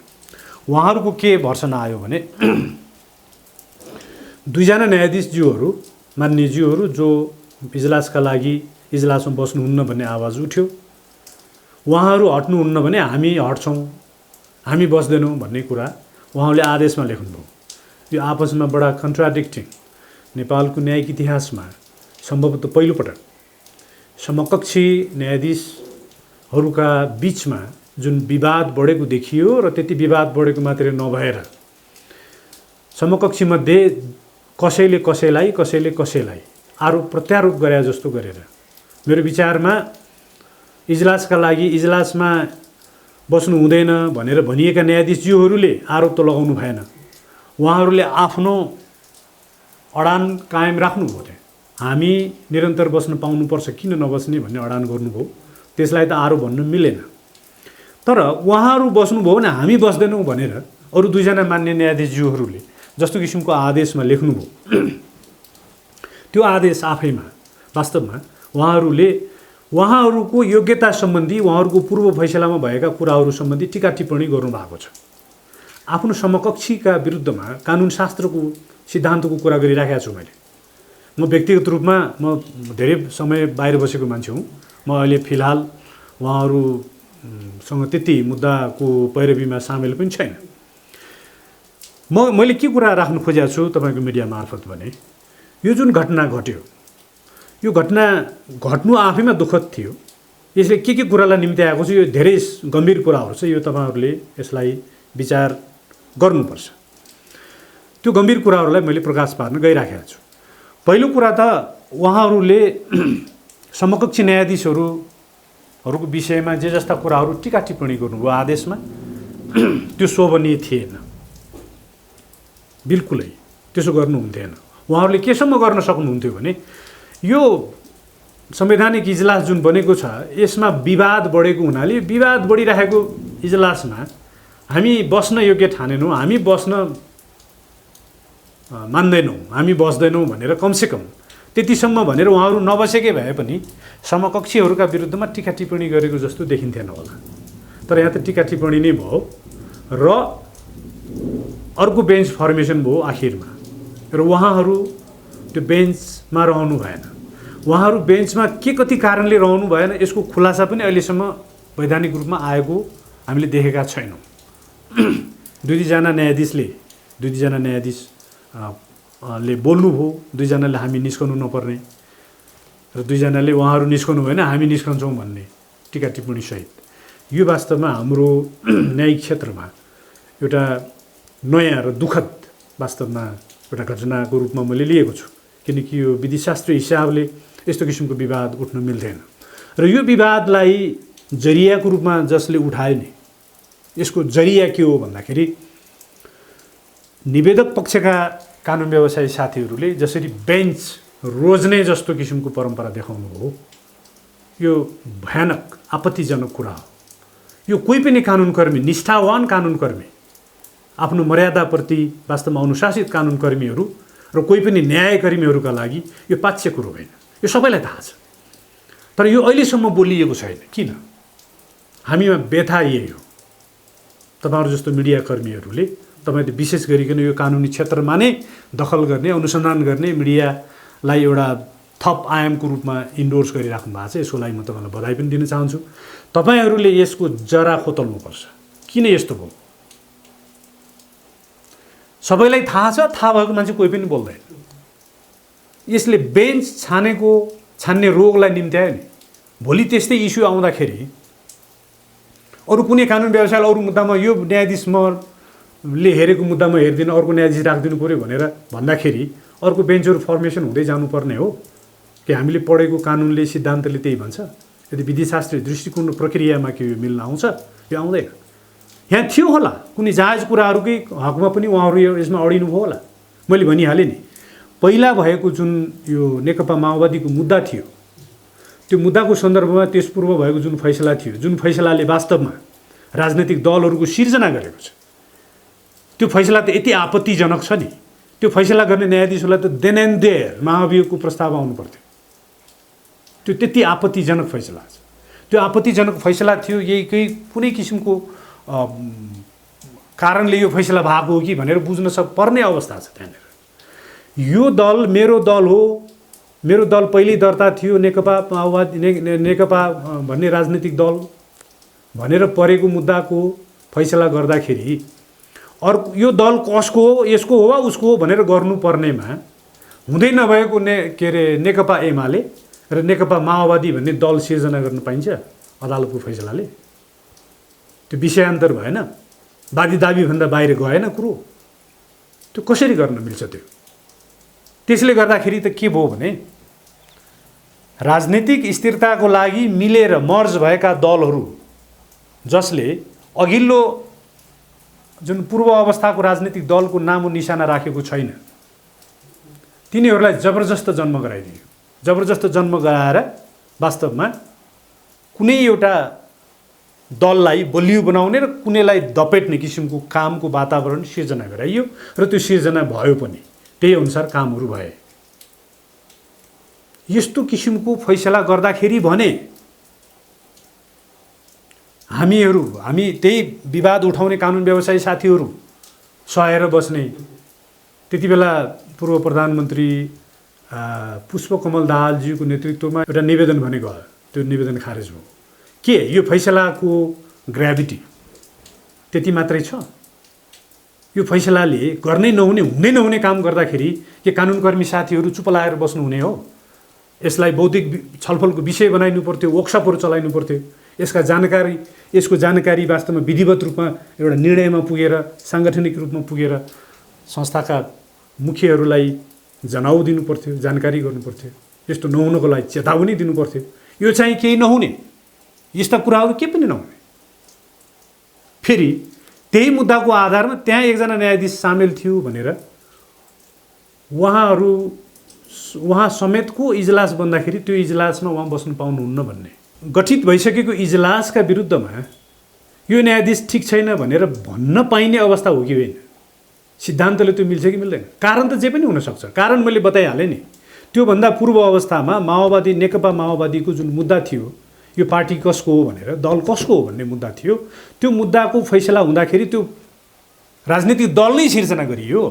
उहाँहरूको के भर्सन आयो भने दुईजना न्यायाधीशज्यूहरू मान्यज्यूहरू जो इजलासका लागि इजलासमा बस्नुहुन्न भन्ने आवाज उठ्यो, उहाँहरू हट्नुहुन्न भने हामी हट्छौँ, हामी बस्दैनौँ भन्ने कुरा उहाँले आदेशमा लेख्नुभयो। यो आपसमा बडा कन्ट्राडिक्टिङ नेपालको न्यायिक इतिहासमा सम्भवतः पहिलोपटक समकक्षी न्यायाधीशहरूका बीचमा जुन विवाद बढेको देखियो र त्यति विवाद बढेको मात्रै नभएर समकक्षीमध्ये कसैले कसैलाई आरोप प्रत्यारोप गरे जस्तो गरेर मेरो विचारमा इजलासका लागि इजलासमा बस्नु हुँदैन भनेर भनिएका न्यायाधीशज्यूहरूले आरोप त लगाउनु भएन। उहाँहरूले आफ्नो अडान कायम राख्नुभयो। हामी निरन्तर बस्न पाउनुपर्छ, किन नबस्ने भन्ने अडान गर्नुभयो। त्यसलाई त आरोप भन्नु मिलेन। तर उहाँहरू बस्नुभयो भने हामी बस्दैनौँ भनेर अरू दुईजना मान्य न्यायाधीशज्यूहरूले जस्तो किसिमको आदेशमा लेख्नुभयो, त्यो आदेश आफैमा वास्तवमा उहाँहरूको योग्यता सम्बन्धी, उहाँहरूको पूर्व फैसलामा भएका कुराहरू सम्बन्धी टीका टिप्पणी गर्नुभएको छ। आफ्नो समकक्षीका विरुद्धमा कानुनशास्त्रको सिद्धान्तको कुरा गरिराखेको छु मैले। म व्यक्तिगत रूपमा म धेरै समय बाहिर बसेको मान्छे हुँ। म अहिले फिलहाल उहाँहरूसँग त्यति मुद्दाको पैरवीमा सामेल पनि छैन। मैले के कुरा राख्न खोजेको छु तपाईँको मिडिया मार्फत भने, यो जुन घटना घट्यो, यो घटना घट्नु आफैमा दुःखद थियो। यसले के कुरालाई निम्ति आएको छ, यो धेरै गम्भीर कुराहरू छ। यो तपाईँहरूले यसलाई विचार गर्नुपर्छ। त्यो गम्भीर कुराहरूलाई मैले प्रकाश पार्न गइराखेको छु। पहिलो कुरा त उहाँहरूले समकक्षी न्यायाधीशहरूको विषयमा जे जस्ता कुराहरू टीका टिप्पणी गर्नुभयो आदेशमा, त्यो शोभनीय थिएन। बिल्कुलै त्यसो गर्नुहुन्थेन। उहाँहरूले केसम्म गर्न सक्नुहुन्थ्यो भने यो संवैधानिक इजलास जुन बनेको छ यसमा विवाद बढेको हुनाले विवाद बढिरहेको इजलासमा हामी बस्न योग्य ठानेनौँ, हामी बस्न मान्दैनौँ, हामी बस्दैनौँ भनेर कमसेकम त्यतिसम्म भनेर उहाँहरू नबसेकै भए पनि समकक्षीहरूका विरुद्धमा टीका टिप्पणी गरेको जस्तो देखिन्थेन होला। तर यहाँ त टीका टिप्पणी नै भयो र अर्को बेन्च फर्मेसन भयो आखिरमा, र उहाँहरू त्यो बेन्चमा रहनु भएन। उहाँहरू बेन्चमा के कति कारणले रहनु भएन यसको खुलासा पनि अहिलेसम्म वैधानिक रूपमा आएको हामीले देखेका छैनौँ। दुईजना न्यायाधीशले बोल्नुभयो, दुईजनाले हामी निस्कनु नपर्ने र दुईजनाले उहाँहरू निस्कनु भएन हामी निस्कन्छौँ भन्ने टीका टिप्पणी सहित। यो वास्तवमा हाम्रो न्यायिक क्षेत्रमा एउटा नयाँ र दुःखद वास्तवमा एउटा घटनाको रूपमा मैले लिएको छु। किनकि यो विधिशास्त्रीय हिसाबले यस्तो किसिमको विवाद उठ्न मिल्दैन र यो विवादलाई जरियाको रूपमा जसले उठाए नि, यसको जरिया के हो भन्दाखेरि निवेदक पक्षका कानुन व्यवसायी साथीहरूले जसरी बेन्च रोज्ने जस्तो किसिमको परम्परा देखाउनु हो, यो भयानक आपत्तिजनक कुरा हो। यो कोही पनि कानुनकर्मी, निष्ठावान कानुनकर्मी, आफ्नो मर्यादाप्रति वास्तवमा अनुशासित कानुनकर्मीहरू र कोही पनि न्यायकर्मीहरूका लागि यो पाच्य कुरो होइन। यो सबैलाई थाहा छ। तर यो अहिलेसम्म बोलिएको छैन। किन? हामीमा व्यथा यही हो। तपाईँहरू जस्तो मिडियाकर्मीहरूले तपाईँले विशेष गरिकन यो कानुनी क्षेत्रमा नै दखल गर्ने, अनुसन्धान गर्ने, मिडियालाई एउटा थप आयामको रूपमा इन्डोर्स गरिराख्नु भएको छ। यसको लागि म तपाईँलाई बधाई पनि दिन चाहन्छु। तपाईँहरूले यसको जरा खोतल्नुपर्छ। किन यस्तो भयो? सबैलाई थाहा छ, थाहा भएको मान्छे कोही पनि बोल्दैन। यसले बेन्च छान्ने रोगलाई निम्त्यायो नि। भोलि त्यस्तै इस्यु आउँदाखेरि अरू कुनै कानुन व्यवसायलाई अरू मुद्दामा यो न्यायाधीश मले हेरेको मुद्दामा हेरिदिनु, अर्को न्यायाधीश राखिदिनु पऱ्यो भनेर भन्दाखेरि अर्को बेन्चहरू फर्मेसन हुँदै जानुपर्ने हो कि हामीले पढेको कानुनले, सिद्धान्तले त्यही भन्छ। यदि विधिशास्त्रीय दृष्टिकोण र प्रक्रियामा के यो मिल्न आउँछ? यो आउँदैन। यहाँ थियो होला कुनै जायज कुराहरूकै हकमा पनि उहाँहरू यसमा अडिनु भयो होला। मैले भनिहालेँ नि, पहिला भएको जुन यो नेकपा माओवादीको मुद्दा थियो, त्यो मुद्दाको सन्दर्भमा त्यसपूर्व भएको जुन फैसला थियो, जुन फैसलाले वास्तवमा राजनैतिक दलहरूको सिर्जना गरेको छ, त्यो फैसला त यति आपत्तिजनक छ नि। त्यो फैसला गर्ने न्यायाधीशहरूलाई त देन एन्ड देयर महाभियोगको प्रस्ताव आउनु पर्थ्यो। त्यो त्यति आपत्तिजनक फैसला छ। त्यो आपत्तिजनक फैसला थियो। यही कुनै किसिमको कारणले यो फैसला भएको हो कि भनेर बुझ्न पर्ने अवस्था छ त्यहाँनिर। यो दल मेरो दल हो, मेरो दल पहिल्यै दर्ता थियो नेकपा माओवादी, नेकपा भन्ने राजनीतिक दल भनेर परेको मुद्दाको फैसला गर्दाखेरि अर्को यो दल कसको हो, यसको हो वा उसको हो भनेर गर्नुपर्नेमा हुँदै नभएको के अरे नेकपा एमाले र नेकपा माओवादी भन्ने दल सिर्जना गर्न पाइन्छ अदालतको फैसलाले? त्यो विषयान्तर भएन? वादी दाबीभन्दा बाहिर गएन कुरो? त्यो कसरी गर्न मिल्छ त्यो? त्यसले गर्दाखेरि त के भयो भने राजनीतिक स्थिरताको लागि मिलेर मर्ज भएका दलहरू जसले अघिल्लो जुन पूर्व अवस्थाको राजनीतिक दलको नामो निशाना राखेको छैन तिनीहरूलाई जबरजस्त जन्म गराइदियो। जबरजस्त जन्म गराएर वास्तवमा कुनै एउटा दललाई बलियो बनाउने र कुनैलाई दपेट्ने किसिमको कामको वातावरण सिर्जना गराइयो र त्यो सिर्जना भयो पनि, त्यही अनुसार कामहरू भए। यस्तो किसिमको फैसला गर्दाखेरि भने हामी त्यही विवाद उठाउने कानुन व्यवसायी साथीहरू सहेर बस्ने। त्यति बेला पूर्व प्रधानमन्त्री पुष्पकमल दाहालज्यूको नेतृत्वमा एउटा निवेदन भने गयो, त्यो निवेदन खारेज भयो। के यो फैसलाको ग्राभिटी त्यति मात्रै छ? यो फैसलाले गर्नै नहुने हुनै नहुने काम गर्दाखेरि के कानुनकर्मी साथीहरू चुप लागेर बस्नुहुने हो? यसलाई बौद्धिक छलफलको विषय बनाइनु पर्थ्यो, वर्कसपहरू चलाइनु पर्थ्यो। यसको जानकारी वास्तवमा विधिवत रूपमा एउटा निर्णयमा पुगेर, साङ्गठनिक रूपमा पुगेर संस्थाका मुखियाहरूलाई जनाउ दिनु पर्थ्यो, जानकारी गर्नु पर्थ्यो। यस्तो नहुनको लागि चेतावनी दिनु पर्थ्यो। यो चाहिँ केही नहुने, यस्ता कुराहरू के पनि नहुने। फेरि त्यही मुद्दाको आधारमा त्यहाँ एकजना न्यायाधीश सामेल थियो भनेर उहाँ समेतको इजलास बन्दाखेरि त्यो इजलासमा उहाँ बस्नु पाउनुहुन्न भन्ने, गठित भइसकेको इजलासका विरुद्धमा यो न्यायाधीश ठिक छैन भनेर भन्न पाइने अवस्था हो कि होइन? सिद्धान्तले त्यो मिल्छ कि मिल्दैन? कारण त जे पनि हुनसक्छ। कारण मैले बताइहालेँ नि। त्योभन्दा पूर्व अवस्थामा माओवादी, नेकपा माओवादीको जुन मुद्दा थियो, यो पार्टी कसको हो भनेर, दल कसको हो भन्ने मुद्दा थियो, त्यो मुद्दाको फैसला हुँदाखेरि त्यो राजनीतिक दल नै सिर्जना गरियो।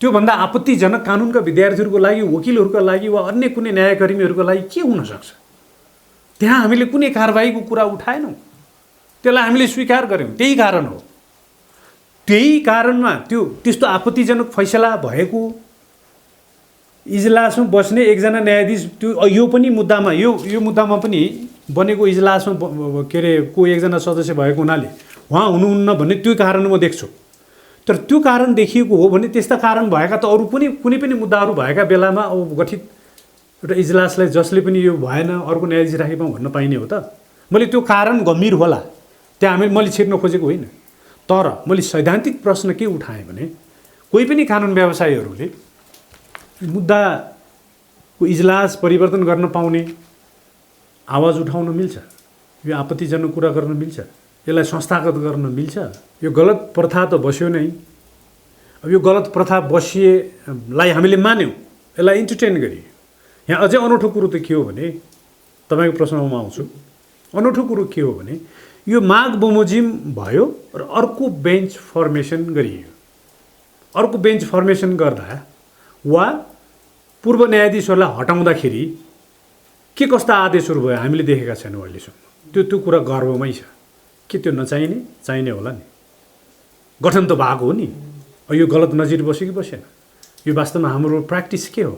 त्योभन्दा आपत्तिजनक कानुनका विद्यार्थीहरूको लागि, वकिलहरूका लागि वा अन्य कुनै न्यायकर्मीहरूको लागि के हुनसक्छ? त्यहाँ हामीले कुनै कारबाहीको कुरा उठाएनौँ, त्यसलाई हामीले स्वीकार गऱ्यौँ। त्यही कारण हो। त्यही कारणमा त्यस्तो आपत्तिजनक फैसला भएको इजलासमा बस्ने एकजना न्यायाधीश, यो पनि मुद्दामा यो मुद्दामा पनि बनेको इजलासमा के अरे को एकजना सदस्य भएको हुनाले उहाँ हुनुहुन्न भन्ने त्यो कारण म देख्छु। तर त्यो कारण देखिएको हो भने त्यस्ता कारण भएका त अरू कुनै पनि मुद्दाहरू भएका बेलामा अब गठित एउटा इजलासलाई जसले पनि यो भएन अर्को न्यायाधीश राखेमा भन्न पाइने हो त? मैले त्यो कारण गम्भीर होला, त्यहाँ मैले छिर्न खोजेको होइन। तर मैले सैद्धान्तिक प्रश्न के उठाएँ भने कोही पनि कानुन व्यवसायीहरूले मुद्दाको इजलास परिवर्तन गर्न पाउने, आवाज उठाउन मिल्छ, यो आपत्तिजनक कुरा गर्न मिल्छ, यसलाई संस्थागत गर्न मिल्छ। यो गलत प्रथा त बस्यो नै। अब यो गलत प्रथा बसिएलाई हामीले मान्यौँ, यसलाई इन्टरटेन गरियो। यहाँ अझै अनौठो कुरो त के हो भने, तपाईँको प्रश्नमा म आउँछु। अनौठो कुरो के हो भने यो माग बमोजिम भयो र अर्को बेन्च फर्मेसन गरियो। अर्को बेन्च फर्मेसन गर्दा वा पूर्व न्यायाधीशहरूलाई हटाउँदाखेरि के कस्ता आदेशहरू भयो हामीले देखेका छैनौँ अहिलेसम्म। त्यो कुरा गर्वमै छ। के त्यो नचाहिने? चाहिने होला नि। गठन त भएको हो नि। यो गलत नजिर बस्यो कि बसेन? यो वास्तवमा हाम्रो प्र्याक्टिस के हो?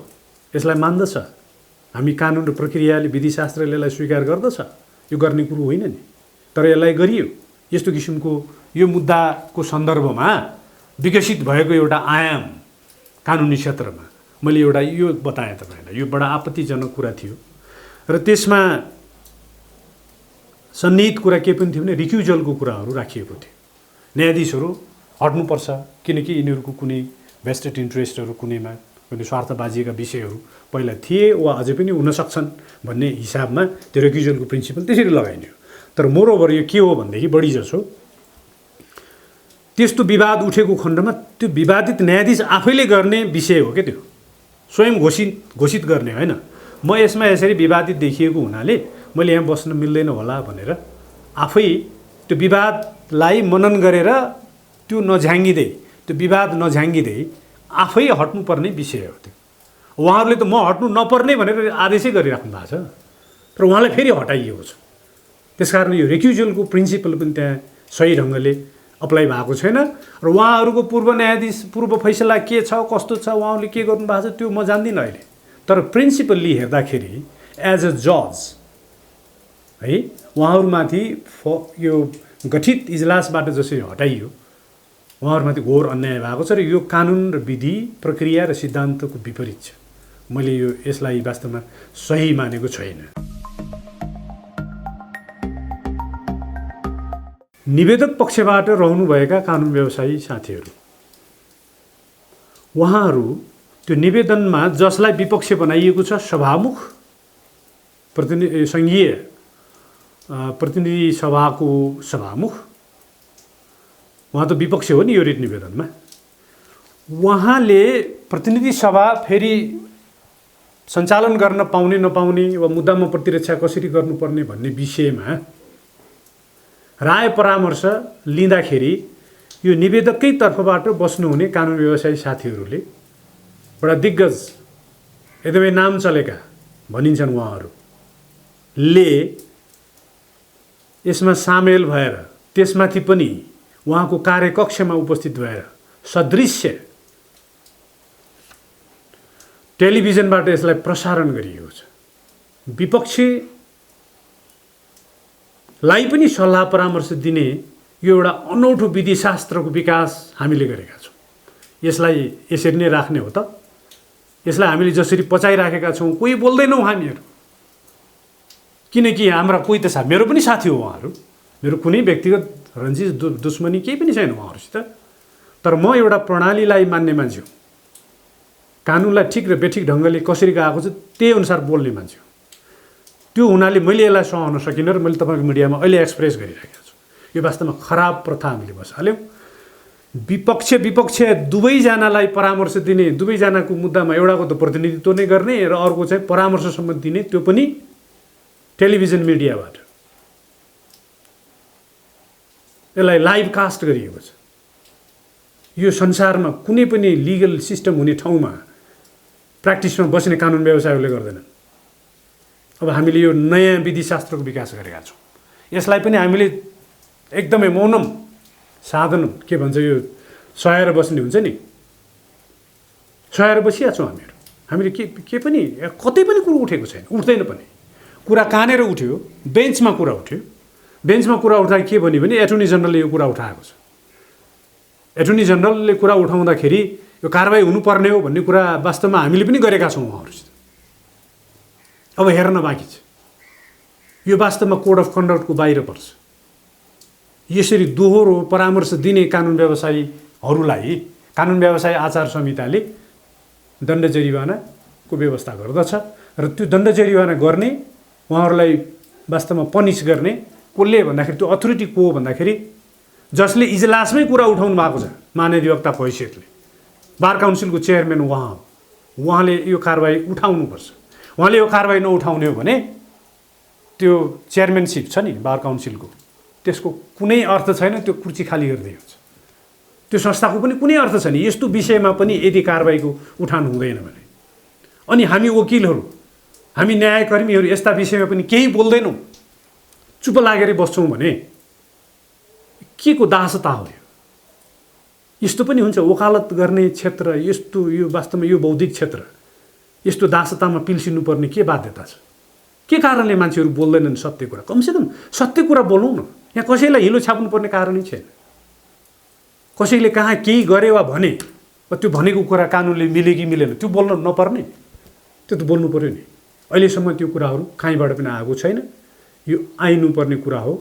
यसलाई मान्दछ हामी? कानुन र प्रक्रियाले, विधिशास्त्रले यसलाई स्वीकार गर्दछ? यो गर्ने कुरो होइन नि। तर यसलाई गरियो। यस्तो किसिमको यो मुद्दाको सन्दर्भमा विकसित भएको एउटा आयाम कानुनी क्षेत्रमा मैले एउटा यो बताएँ तपाईँलाई। यो बडा आपत्तिजनक कुरा थियो र त्यसमा सन्निहित कुरा के पनि थियो भने रिक्युजलको कुराहरू राखिएको थियो। न्यायाधीशहरू हट्नुपर्छ किनकि यिनीहरूको कुनै भेस्टेड इन्ट्रेस्टहरू, कुनै स्वार्थबाजीका विषयहरू पहिला थिए वा अझै पनि हुन सक्छन् भन्ने हिसाबमा त्यो रिक्युजलको प्रिन्सिपल त्यसरी लगाइन्थ्यो। तर मोरओभर यो के हो भनेदेखि बढी जसो त्यस्तो विवाद उठेको खण्डमा त्यो विवादित न्यायाधीश आफैले गर्ने विषय हो क्या, त्यो स्वयं घोषित गर्ने होइन। म यसमा यसरी विवादित देखिएको हुनाले मैले यहाँ बस्न मिल्दैन होला भनेर आफै त्यो विवादलाई मनन गरेर त्यो विवाद नझ्याङ्गिँदै आफै हट्नुपर्ने विषय हो त्यो। उहाँहरूले त म हट्नु नपर्ने भनेर आदेशै गरिराख्नु भएको छ, तर उहाँलाई फेरि हटाइएको छ। त्यसकारण यो रिक्युजलको प्रिन्सिपल पनि त्यहाँ सही ढङ्गले अप्लाई भएको छैन र उहाँहरूको पूर्व न्यायाधीश पूर्व फैसला के छ कस्तो छ उहाँले के गर्नु भएको छ त्यो म जान्दिनँ अहिले। तर प्रिन्सिपल्ली हेर्दाखेरि एज अ जज है उहाँहरूमाथि यो गठित इजलासबाट जसरी हटाइयो उहाँहरूमाथि घोर अन्याय भएको छ र यो कानुन र विधि प्रक्रिया र सिद्धान्तको विपरीत छ। मैले यो यसलाई वास्तवमा सही मानेको छैन। निवेदक पक्षबाट रहनुभएका कानुन व्यवसायी साथीहरू उहाँहरू त्यो निवेदनमा जसलाई विपक्ष बनाइएको छ सभामुख सङ्घीय प्रतिनिधि सभाको सभामुख उहाँ त विपक्ष हो नि यो रिट निवेदनमा। उहाँले प्रतिनिधि सभा फेरि सञ्चालन गर्न पाउने नपाउने वा मुद्दामा प्रतिरक्षा कसरी गर्नुपर्ने भन्ने विषयमा राय परामर्श लिँदाखेरि यो निवेदककै तर्फबाट बस्नुहुने कानुन व्यवसायी साथीहरूले बडा दिग्गज एकदमै नाम चलेका भनिन्छन् उहाँहरूले यसमा सामेल भएर त्यसमाथि पनि उहाँको कार्यकक्षमा उपस्थित भएर सदृश्य टेलिभिजनबाट यसलाई प्रसारण गरिएको छ। विपक्षलाई पनि सल्लाह परामर्श दिने यो एउटा अनौठो विधिशास्त्रको विकास हामीले गरेका छौँ। यसलाई यसरी नै राख्ने हो त? यसलाई हामीले जसरी पचाइराखेका छौँ कोही बोल्दैनौँ हामीहरू, किनकि हाम्रा कोही त मेरो पनि साथी हो उहाँहरू, मेरो कुनै व्यक्तिगत रन्जित दुश्मनी केही पनि छैन उहाँहरूसित। तर म एउटा प्रणालीलाई मान्ने मान्छे हो, कानुनलाई ठिक र बेठिक ढङ्गले कसरी गएको छ त्यही अनुसार बोल्ने मान्छे हो। त्यो हुनाले मैले यसलाई सहन सकिनँ र मैले तपाईँको मिडियामा अहिले एक्सप्रेस गरिरहेको छु। यो वास्तवमा खराब प्रथा हामीले बसाल्यौँ। विपक्ष दुवैजनालाई परामर्श दिने, दुवैजनाको मुद्दामा एउटाको त प्रतिनिधित्व नै गर्ने र अर्को चाहिँ परामर्शसम्म दिने, त्यो पनि टेलिभिजन मिडियाबाट यसलाई लाइभ कास्ट गरिएको छ। यो संसारमा कुनै पनि लिगल सिस्टम हुने ठाउँमा प्र्याक्टिसमा बस्ने कानुन व्यवसायहरूले गर्दैनन्। अब हामीले यो नयाँ विधिशास्त्रको विकास गरेका छौँ। यसलाई पनि हामीले एकदमै मौनम साधन के भन्छ यो सहेर बस्ने हुन्छ नि, सहेर बसिया छौँ हामीहरू। हामीले के पनि कतै पनि कुरो उठेको छैन, उठ्दैन पनि। कुरा कानेर उठ्यो, बेन्चमा कुरा उठ्यो। बेन्चमा कुरा उठ्दा के भन्यो भने एटर्नी जनरलले यो कुरा उठाएको छ। एटर्नी जनरलले कुरा उठाउँदाखेरि यो कारबाही हुनुपर्ने हो भन्ने कुरा वास्तवमा हामीले पनि गरेका छौँ उहाँहरूसित। अब हेर्न बाँकी छ। यो वास्तवमा कोड अफ कन्डक्टको बाहिर पर्छ। यसरी दोहोरो परामर्श दिने कानुन व्यवसायीहरूलाई कानुन व्यवसाय आचार संहिताले दण्ड जरिवानाको व्यवस्था गर्दछ र त्यो दण्ड जरिवाना गर्ने, उहाँहरूलाई वास्तवमा पनिस गर्ने कसले भन्दाखेरि त्यो अथोरिटी को हो भन्दाखेरि जसले इजलासमै कुरा उठाउनु भएको छ महाधिवक्ताको हैसियतले, बार काउन्सिलको चेयरम्यान उहाँ हो। उहाँले यो कारबाही उठाउनुपर्छ। उहाँले यो कारबाही नउठाउने हो भने त्यो चेयरम्यानसिप छ नि बार काउन्सिलको, त्यसको कुनै अर्थ छैन, त्यो कुर्सी खाली गर्दै हुन्छ। त्यो संस्थाको पनि कुनै अर्थ छैन यस्तो विषयमा पनि यदि कारबाहीको उठान हुँदैन भने। अनि हामी वकिलहरू, हामी न्यायकर्मीहरू यस्ता विषयमा पनि केही बोल्दैनौँ, चुप लागेर बस्छौँ भने के को दासता हो? यस्तो पनि हुन्छ वकालत गर्ने क्षेत्र, यस्तो यो वास्तवमा यो बौद्धिक क्षेत्र यस्तो दासतामा पिल्सिनुपर्ने के बाध्यता छ? के कारणले मान्छेहरू बोल्दैनन् सत्य कुरा? कमसेकम सत्य कुरा बोलौँ न। यहाँ कसैलाई हिलो छाप्नुपर्ने कारणै छैन। कसैले कहाँ केही गरे वा भने त्यो भनेको कुरा कानुनले मिल्यो कि मिलेन त्यो बोल्न नपर्ने, त्यो त बोल्नु पर्यो नि। अहिलेसम्म त्यो कुराहरू कहीँबाट पनि आएको छैन। यो आइनुपर्ने कुरा हो।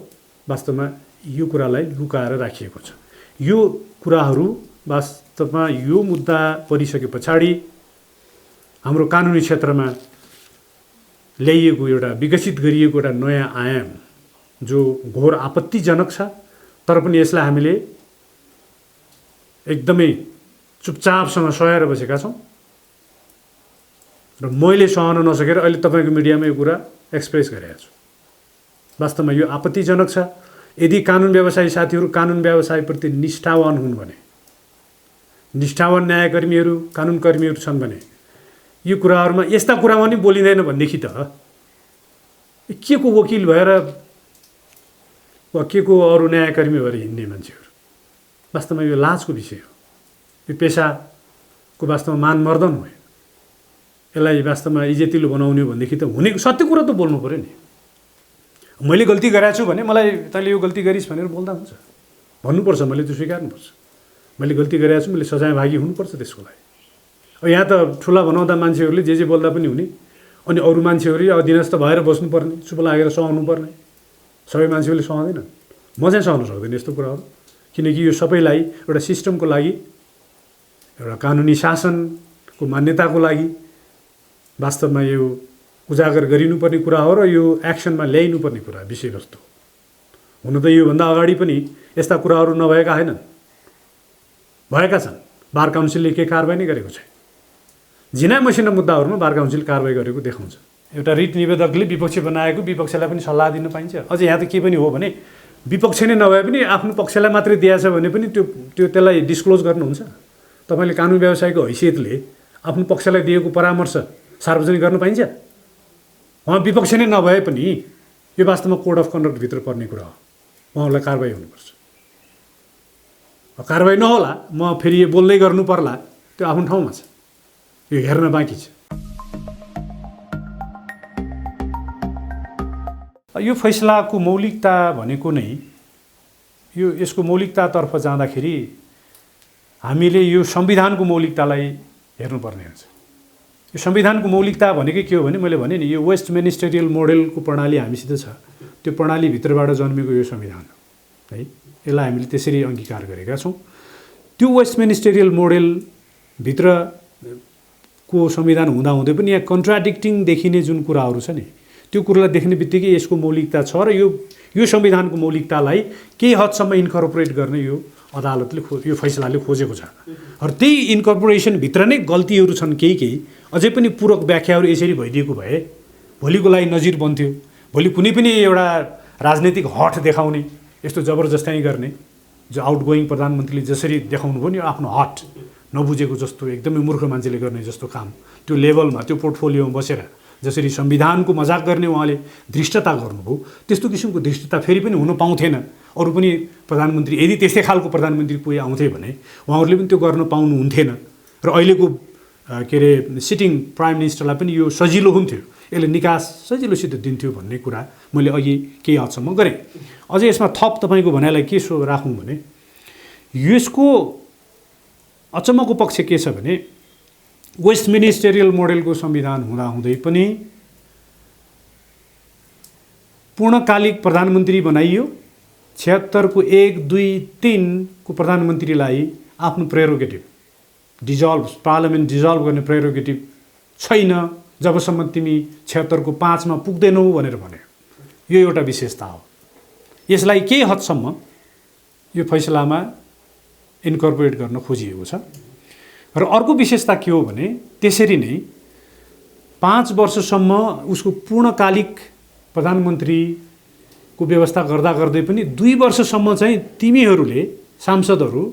वास्तवमा यो कुरालाई लुकाएर राखिएको छ। यो कुराहरू वास्तवमा यो मुद्दा परिसके पछाडि हाम्रो कानुनी क्षेत्रमा ल्याइएको एउटा विकसित गरिएको एउटा नयाँ आयाम जो घोर आपत्तिजनक छ, तर पनि यसलाई हामीले एकदमै चुपचापसँग सहेर बसेका छौँ र मैले सहन नसकेर अहिले तपाईँको मिडियामा यो कुरा एक्सप्रेस गरेको छु। वास्तवमा यो आपत्तिजनक छ। यदि कानुन व्यवसायी साथीहरू कानुन व्यवसायप्रति निष्ठावान हुन् भने, निष्ठावान न्यायकर्मीहरू कानुनकर्मीहरू छन् भने यो कुराहरूमा यस्ता कुरामा नि बोलिँदैन भनेदेखि त के को वकिल भएर वा के को अरू न्यायकर्मी भएर हिँड्ने मान्छेहरू? वास्तवमा यो लाजको विषय हो। यो पेसाको वास्तवमा मानमर्दन हो। यसलाई वास्तवमा इज्जतिलो बनाउने हो भनेदेखि त हुने सत्य कुरा त बोल्नु पऱ्यो नि। मैले गल्ती गरेको छु भने मलाई तैँले यो गल्ती गरिस् भनेर बोल्दा हुन्छ, भन्नुपर्छ, मैले त्यो स्वीकार्नुपर्छ। मैले गल्ती गरेको छु, मैले सजायभागी हुनुपर्छ त्यसको लागि। अब यहाँ त ठुला बनाउँदा मान्छेहरूले जे बोल्दा पनि हुने, अनि अरू मान्छेहरूले अधीनस्थ भएर बस्नुपर्ने, चुप लागेर सहनु पर्ने। सबै मान्छेहरूले सहँदैन, म चाहिँ सहन सक्दैन यस्तो कुराहरू, किनकि यो सबैलाई एउटा सिस्टमको लागि, एउटा कानुनी शासनको मान्यताको लागि वास्तवमा यो उजागर गरिनुपर्ने कुरा हो र यो एक्सनमा ल्याइनुपर्ने कुरा विषयवस्तु। हुन त योभन्दा अगाडि पनि यस्ता कुराहरू नभएका होइनन्, भएका छन्। बार काउन्सिलले के कारबाही नै गरेको छैन। जिना मसिना मुद्दाहरूमा बार काउन्सिल कारबाही गरेको देखाउँछ। एउटा रिट निवेदकले विपक्षी बनाएको विपक्षलाई पनि सल्लाह दिन पाइन्छ। अझ यहाँ त के पनि हो भने विपक्ष नै नभए पनि आफ्नो पक्षलाई मात्रै दिएछ भने पनि त्यसलाई डिस्क्लोज गर्नुहुन्छ। तपाईँले कानुन व्यवसायको हैसियतले आफ्नो पक्षलाई दिएको परामर्श सार्वजनिक गर्न पाइन्छ? उहाँ विपक्ष नै नभए पनि यो वास्तवमा कोड अफ कन्डक्टभित्र पर्ने कुरा हो। उहाँहरूलाई कारबाही हुनुपर्छ। कारबाही नहोला, म फेरि यो बोल्दै गर्नु पर्ला, त्यो आफ्नो ठाउँमा छ। यो हेर्न बाँकी छ। यो फैसलाको मौलिकता भनेको नै यसको मौलिकतातर्फ जाँदाखेरि हामीले यो संविधानको मौलिकतालाई हेर्नुपर्ने हुन्छ। यो संविधानको मौलिकता भनेकै के हो भने मैले भने नि, यो वेस्ट मिनिस्टेरियल मोडेलको प्रणाली हामीसित छ। त्यो प्रणालीभित्रबाट जन्मेको यो संविधान हो है। यसलाई हामीले त्यसरी अङ्गीकार गरेका छौँ। त्यो वेस्ट मिनिस्टेरियल मोडेलभित्रको संविधान हुँदाहुँदै पनि यहाँ कन्ट्राडिक्टिङ देखिने जुन कुराहरू छ नि, त्यो कुरालाई देख्ने बित्तिकै यसको मौलिकता छ र यो संविधानको मौलिकतालाई केही हदसम्म इन्कर्पोरेट गर्ने यो अदालतले यो फैसलाले खोजेको छ। र त्यही इन्कर्पोरेसनभित्र नै गल्तीहरू छन् केही, अझै पनि पूरक व्याख्याहरू यसरी भइदिएको भए भोलिको लागि नजिर बन्थ्यो। भोलि कुनै पनि एउटा राजनैतिक हठ देखाउने, यस्तो जबरजस्ताइ गर्ने, जो आउटगोइङ प्रधानमन्त्रीले जसरी देखाउनु भयो नि आफ्नो हट, नबुझेको जस्तो एकदमै मूर्ख मान्छेले गर्ने जस्तो काम, त्यो लेभलमा त्यो पोर्टफोलियोमा बसेर जसरी संविधानको मजाक गर्ने उहाँले धृष्टता गर्नुभयो, त्यस्तो किसिमको धृष्टता फेरि पनि हुन पाउँथेन। अरू पनि प्रधानमन्त्री यदि त्यस्तै खालको प्रधानमन्त्री कोही आउँथे भने उहाँहरूले पनि त्यो गर्न पाउनुहुन्थेन। र अहिलेको के अरे सिटिङ प्राइम मिनिस्टरलाई पनि यो सजिलो हुन्थ्यो, यसले निकास सजिलोसित दिन्थ्यो भन्ने कुरा मैले अघि केही हदसम्म गरेँ। अझै यसमा थप तपाईँको भनाइलाई के राखौँ भने, यसको अचम्मको पक्ष के छ भने वेस्ट मिनिस्टेरियल मोडेलको संविधान हुँदाहुँदै पनि पूर्णकालिक प्रधानमन्त्री बनाइयो। 76 को 1, 2, 3 को प्रधानमन्त्रीलाई आफ्नो प्रेरोगेटिभ डिजल्भ, पार्लियामेन्ट डिजल्भ गर्ने प्रेरोगेटिभ छैन जबसम्म तिमी 76 को 5 मा पुग्दैनौ भनेर भन्यो। यो एउटा विशेषता हो। यसलाई केही हदसम्म यो फैसलामा इन्कर्पोरेट गर्न खोजिएको छ। र अर्को विशेषता के हो भने त्यसरी नै 5 वर्षसम्म उसको पूर्णकालिक प्रधानमन्त्रीको व्यवस्था गर्दै पनि 2 वर्षसम्म चाहिँ तिमीहरूले सांसदहरू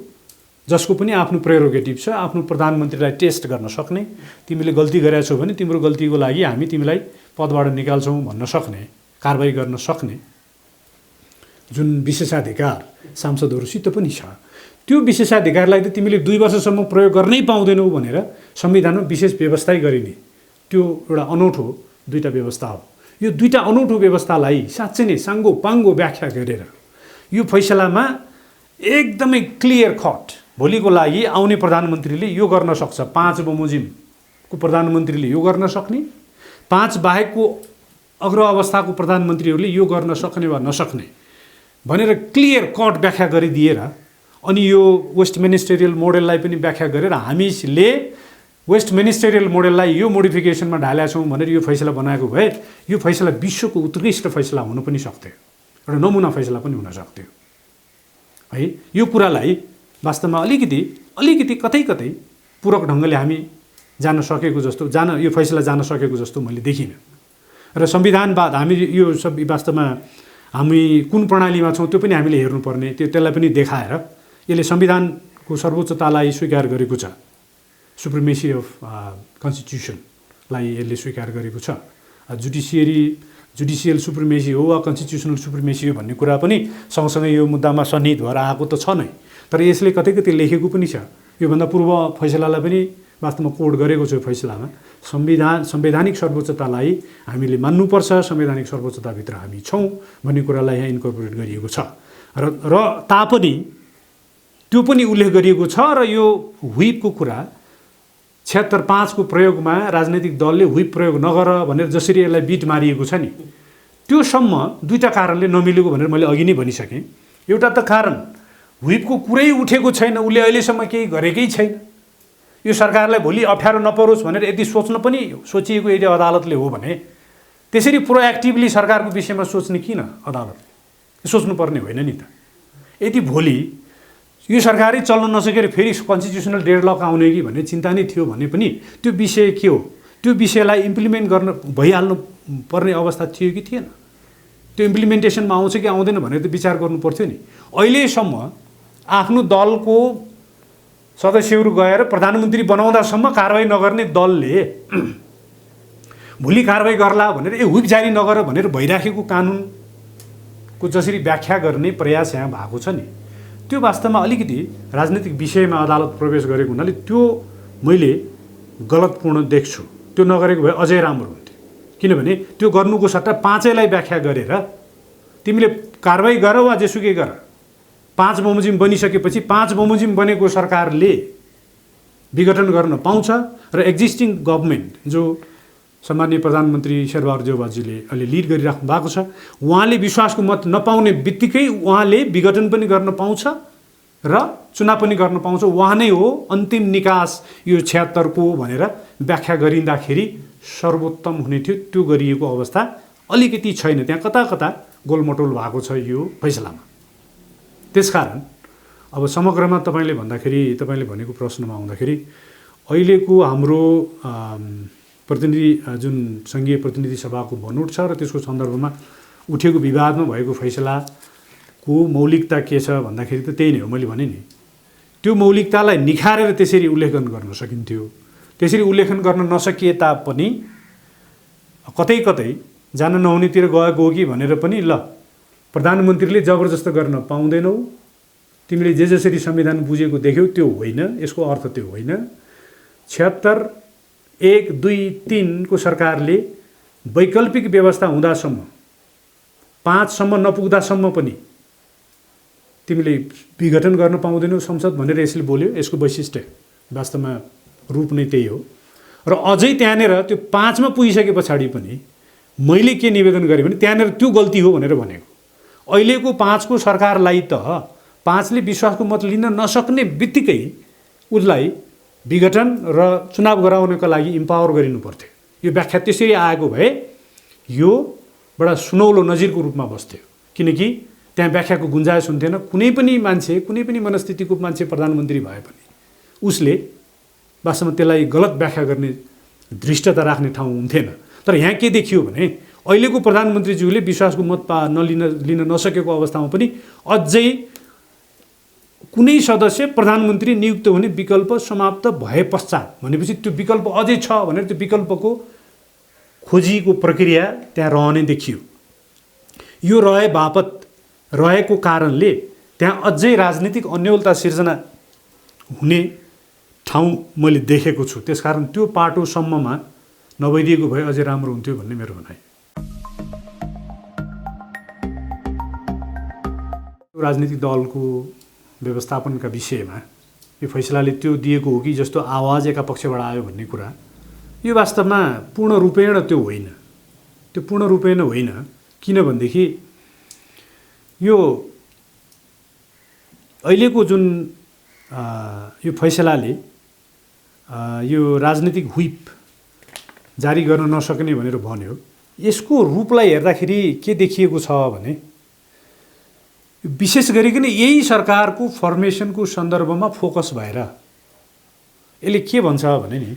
जसको पनि आफ्नो प्रेरोगेटिभ छ, आफ्नो प्रधानमन्त्रीलाई टेस्ट गर्न सक्ने, तिमीले गल्ती गरेका छौ भने तिम्रो गल्तीको लागि हामी तिमीलाई पदबाट निकाल्छौँ भन्न सक्ने, कारबाही गर्न सक्ने जुन विशेषाधिकार सांसदहरूसित पनि छ, त्यो विशेषाधिकारलाई त तिमीले 2 वर्षसम्म प्रयोग गर्नै पाउँदैनौ भनेर संविधानमा विशेष व्यवस्था गरिने, त्यो एउटा अनौठो दुईटा व्यवस्था हो। यो दुईटा अनौठो व्यवस्थालाई साँच्चै नै साङ्गो पाङ्गो व्याख्या गरेर यो फैसलामा एकदमै क्लियर कट भोलिको लागि आउने प्रधानमन्त्रीले यो गर्न सक्छ, 5 बमोजिमको प्रधानमन्त्रीले यो गर्न सक्ने, 5 बाहेकको अग्र अवस्थाको प्रधानमन्त्रीहरूले यो गर्न सक्ने वा नसक्ने भनेर क्लियर कट व्याख्या गरिदिएर अनि यो वेस्ट मिनिस्टेरियल मोडेललाई पनि व्याख्या गरेर हामीले वेस्ट मिनिस्टेरियल मोडेललाई यो मोडिफिकेसनमा ढालेका छौँ भनेर यो फैसला बनाएको भए यो फैसला विश्वको उत्कृष्ट फैसला हुन पनि सक्थ्यो, एउटा नमुना फैसला पनि हुन सक्थ्यो है। यो कुरालाई वास्तवमा अलिकति कतै पूरक ढङ्गले हामी जान सकेको जस्तो यो फैसला जान सकेको जस्तो मैले देखिनँ। र संविधानवाद हामी यो सब वास्तवमा हामी कुन प्रणालीमा छौँ त्यो पनि हामीले हेर्नुपर्ने, त्यसलाई पनि देखाएर यसले संविधानको सर्वोच्चतालाई स्वीकार गरेको छ, सुप्रिमेसी अफ कन्स्टिट्युसनलाई यसले स्वीकार गरेको छ। जुडिसियल सुप्रिमेसी हो वा कन्स्टिट्युसनल सुप्रिमेसी हो भन्ने कुरा पनि सँगसँगै यो मुद्दामा सन्निहित भएर आएको त छ नै। तर यसले कतै कतै लेखेको पनि छ, योभन्दा पूर्व फैसलालाई पनि वास्तवमा कोड गरेको छ फैसलामा, संवैधानिक सर्वोच्चतालाई हामीले मान्नुपर्छ, संवैधानिक सर्वोच्चताभित्र हामी छौँ भन्ने कुरालाई यहाँ इन्कर्पोरेट गरिएको छ। र तापनि त्यो पनि उल्लेख गरिएको छ र यो व्हिपको कुरा 76(5) को प्रयोगमा राजनैतिक दलले व्हिप प्रयोग नगर भनेर जसरी यसलाई बिट मारिएको छ नि, त्योसम्म दुईवटा कारणले नमिलेको भनेर मैले अघि नै भनिसकेँ। एउटा त कारण व्हिपको कुरै उठेको छैन, उसले अहिलेसम्म केही गरेकै छैन। यो सरकारलाई भोलि अप्ठ्यारो नपरोस् भनेर यदि सोच्न पनि सोचिएको यदि अदालतले हो भने त्यसरी प्रोएक्टिभली सरकारको विषयमा सोच्ने किन अदालतले? सोच्नुपर्ने होइन नि त। यदि भोलि यो सरकारै चल्न नसकेर फेरि कन्स्टिट्युसनल डेडलक आउने कि भन्ने चिन्ता नै थियो भने पनि त्यो विषय के हो, त्यो विषयलाई इम्प्लिमेन्ट गर्न भइहाल्नु पर्ने अवस्था थियो कि थिएन? त्यो इम्प्लिमेन्टेसनमा आउँछ कि आउँदैन भनेर त विचार गर्नु पर्थ्यो नि। अहिलेसम्म आफ्नो दलको सदस्यहरू गएर प्रधानमन्त्री बनाउँदासम्म कारवाही नगर्ने दलले भोलि कारवाही गर्ला भनेर व्हिप जारी नगर भनेर भइराखेको कानुनको जसरी व्याख्या गर्ने प्रयास यहाँ भएको छ नि, त्यो वास्तवमा अलिकति राजनीतिक विषयमा अदालत प्रवेश गरेको हुनाले त्यो मैले गलतपूर्ण देख्छु। त्यो नगरेको भए अझै राम्रो हुन्थ्यो। किनभने त्यो गर्नुको सट्टा 5लाई व्याख्या गरेर तिमीले कारवाही गर वा जेसुकै गर, 5 बमोजिम बनिसकेपछि 5 बमोजिम बनेको सरकारले विघटन गर्न पाउँछ र एक्जिस्टिङ गभर्मेन्ट जो सम्माननीय प्रधानमन्त्री शेरबहादुर देउवाजीले अहिले लिड गरिराख्नु भएको छ, उहाँले विश्वासको मत नपाउने बित्तिकै उहाँले विघटन पनि गर्न पाउँछ र चुनाव पनि गर्न पाउँछ। उहाँ नै हो अन्तिम निकास यो 76 को भनेर व्याख्या गरिँदाखेरि सर्वोत्तम हुने थियो। त्यो गरिएको अवस्था अलिकति छैन, त्यहाँ कता कता गोलमटोल भएको छ यो फैसलामा। त्यसकारण अब समग्रमा तपाईँले भनेको प्रश्नमा आउँदाखेरि अहिलेको हाम्रो प्रतिनिधि जुन सङ्घीय प्रतिनिधि सभाको बनोट छ र त्यसको सन्दर्भमा उठेको विवादमा भएको फैसलाको मौलिकता के छ भन्दाखेरि त त्यही नै हो। मैले भने नि त्यो मौलिकतालाई निखारेर त्यसरी उल्लेखन गर्न सकिन्थ्यो। त्यसरी उल्लेखन गर्न नसकिए तापनि कतै कतै जान नहुनेतिर गएको हो कि भनेर पनि ल प्रधानमन्त्रीले जबरजस्त गर्न पाउँदैनौ, तिमीले जे जसरी संविधान बुझेको देख्यौ त्यो होइन, यसको अर्थ त्यो होइन। 76, 1, 2, 3 को सरकारले वैकल्पिक व्यवस्था हुँदासम्म 5 सम्म नपुग्दासम्म पनि तिमीले विघटन गर्न पाउँदैनौ संसद भनेर यसले बोल्यो। यसको वैशिष्ट्य वास्तवमा रूप नै त्यही हो। र अझै त्यहाँनिर त्यो 5 मा पुगिसके पछाडि पनि मैले के निवेदन गरेँ भने त्यहाँनिर त्यो गल्ती हो भनेर भनेको। अहिलेको 5 को सरकारलाई त 5 ले विश्वासको मत लिन नसक्ने बित्तिकै उसलाई विघटन र चुनाव गराउनका लागि इम्पावर गरिनु पर्थ्यो। यो व्याख्या त्यसरी आएको भए यो बडा सुनौलो नजिरको रूपमा बस्थ्यो, किनकि त्यहाँ व्याख्याको गुन्जाइस हुन्थेन। कुनै पनि मान्छे, कुनै पनि मनस्थितिको मान्छे प्रधानमन्त्री भए पनि उसले वास्तवमा त्यसलाई गलत व्याख्या गर्ने धृष्टता राख्ने ठाउँ हुन्थेन। तर यहाँ के देखियो भने अहिलेको प्रधानमन्त्रीज्यूले विश्वासको मत लिन नसकेको अवस्थामा पनि अझै कुनै सदस्य प्रधानमन्त्री नियुक्त हुने विकल्प समाप्त भए पश्चात भनेपछि त्यो विकल्प अझै छ भनेर त्यो विकल्पको खोजीको प्रक्रिया त्यहाँ रहने देखियो। यो रहेको कारणले त्यहाँ अझै राजनीतिक अन्योलता सिर्जना हुने ठाउँ मैले देखेको छु। त्यसकारण त्यो पाटोसम्ममा नभइदिएको भए अझै राम्रो हुन्थ्यो भन्ने मेरो भनाइ। राजनीतिक दलको व्यवस्थापनका विषयमा यो फैसलाले त्यो दिएको हो कि जस्तो आवाज एका पक्षबाट आयो भन्ने कुरा यो वास्तवमा पूर्ण रूपेण त्यो होइन। त्यो पूर्ण रूपेण होइन, किनभनेदेखि यो अहिलेको जुन यो फैसलाले यो राजनीतिक व्हिप जारी गर्न नसक्ने भनेर भन्यो। यसको रूपलाई हेर्दाखेरि के देखिएको छ भने विशेष गरिकन यही सरकारको फर्मेसनको सन्दर्भमा फोकस भएर यसले के भन्छ भने नि,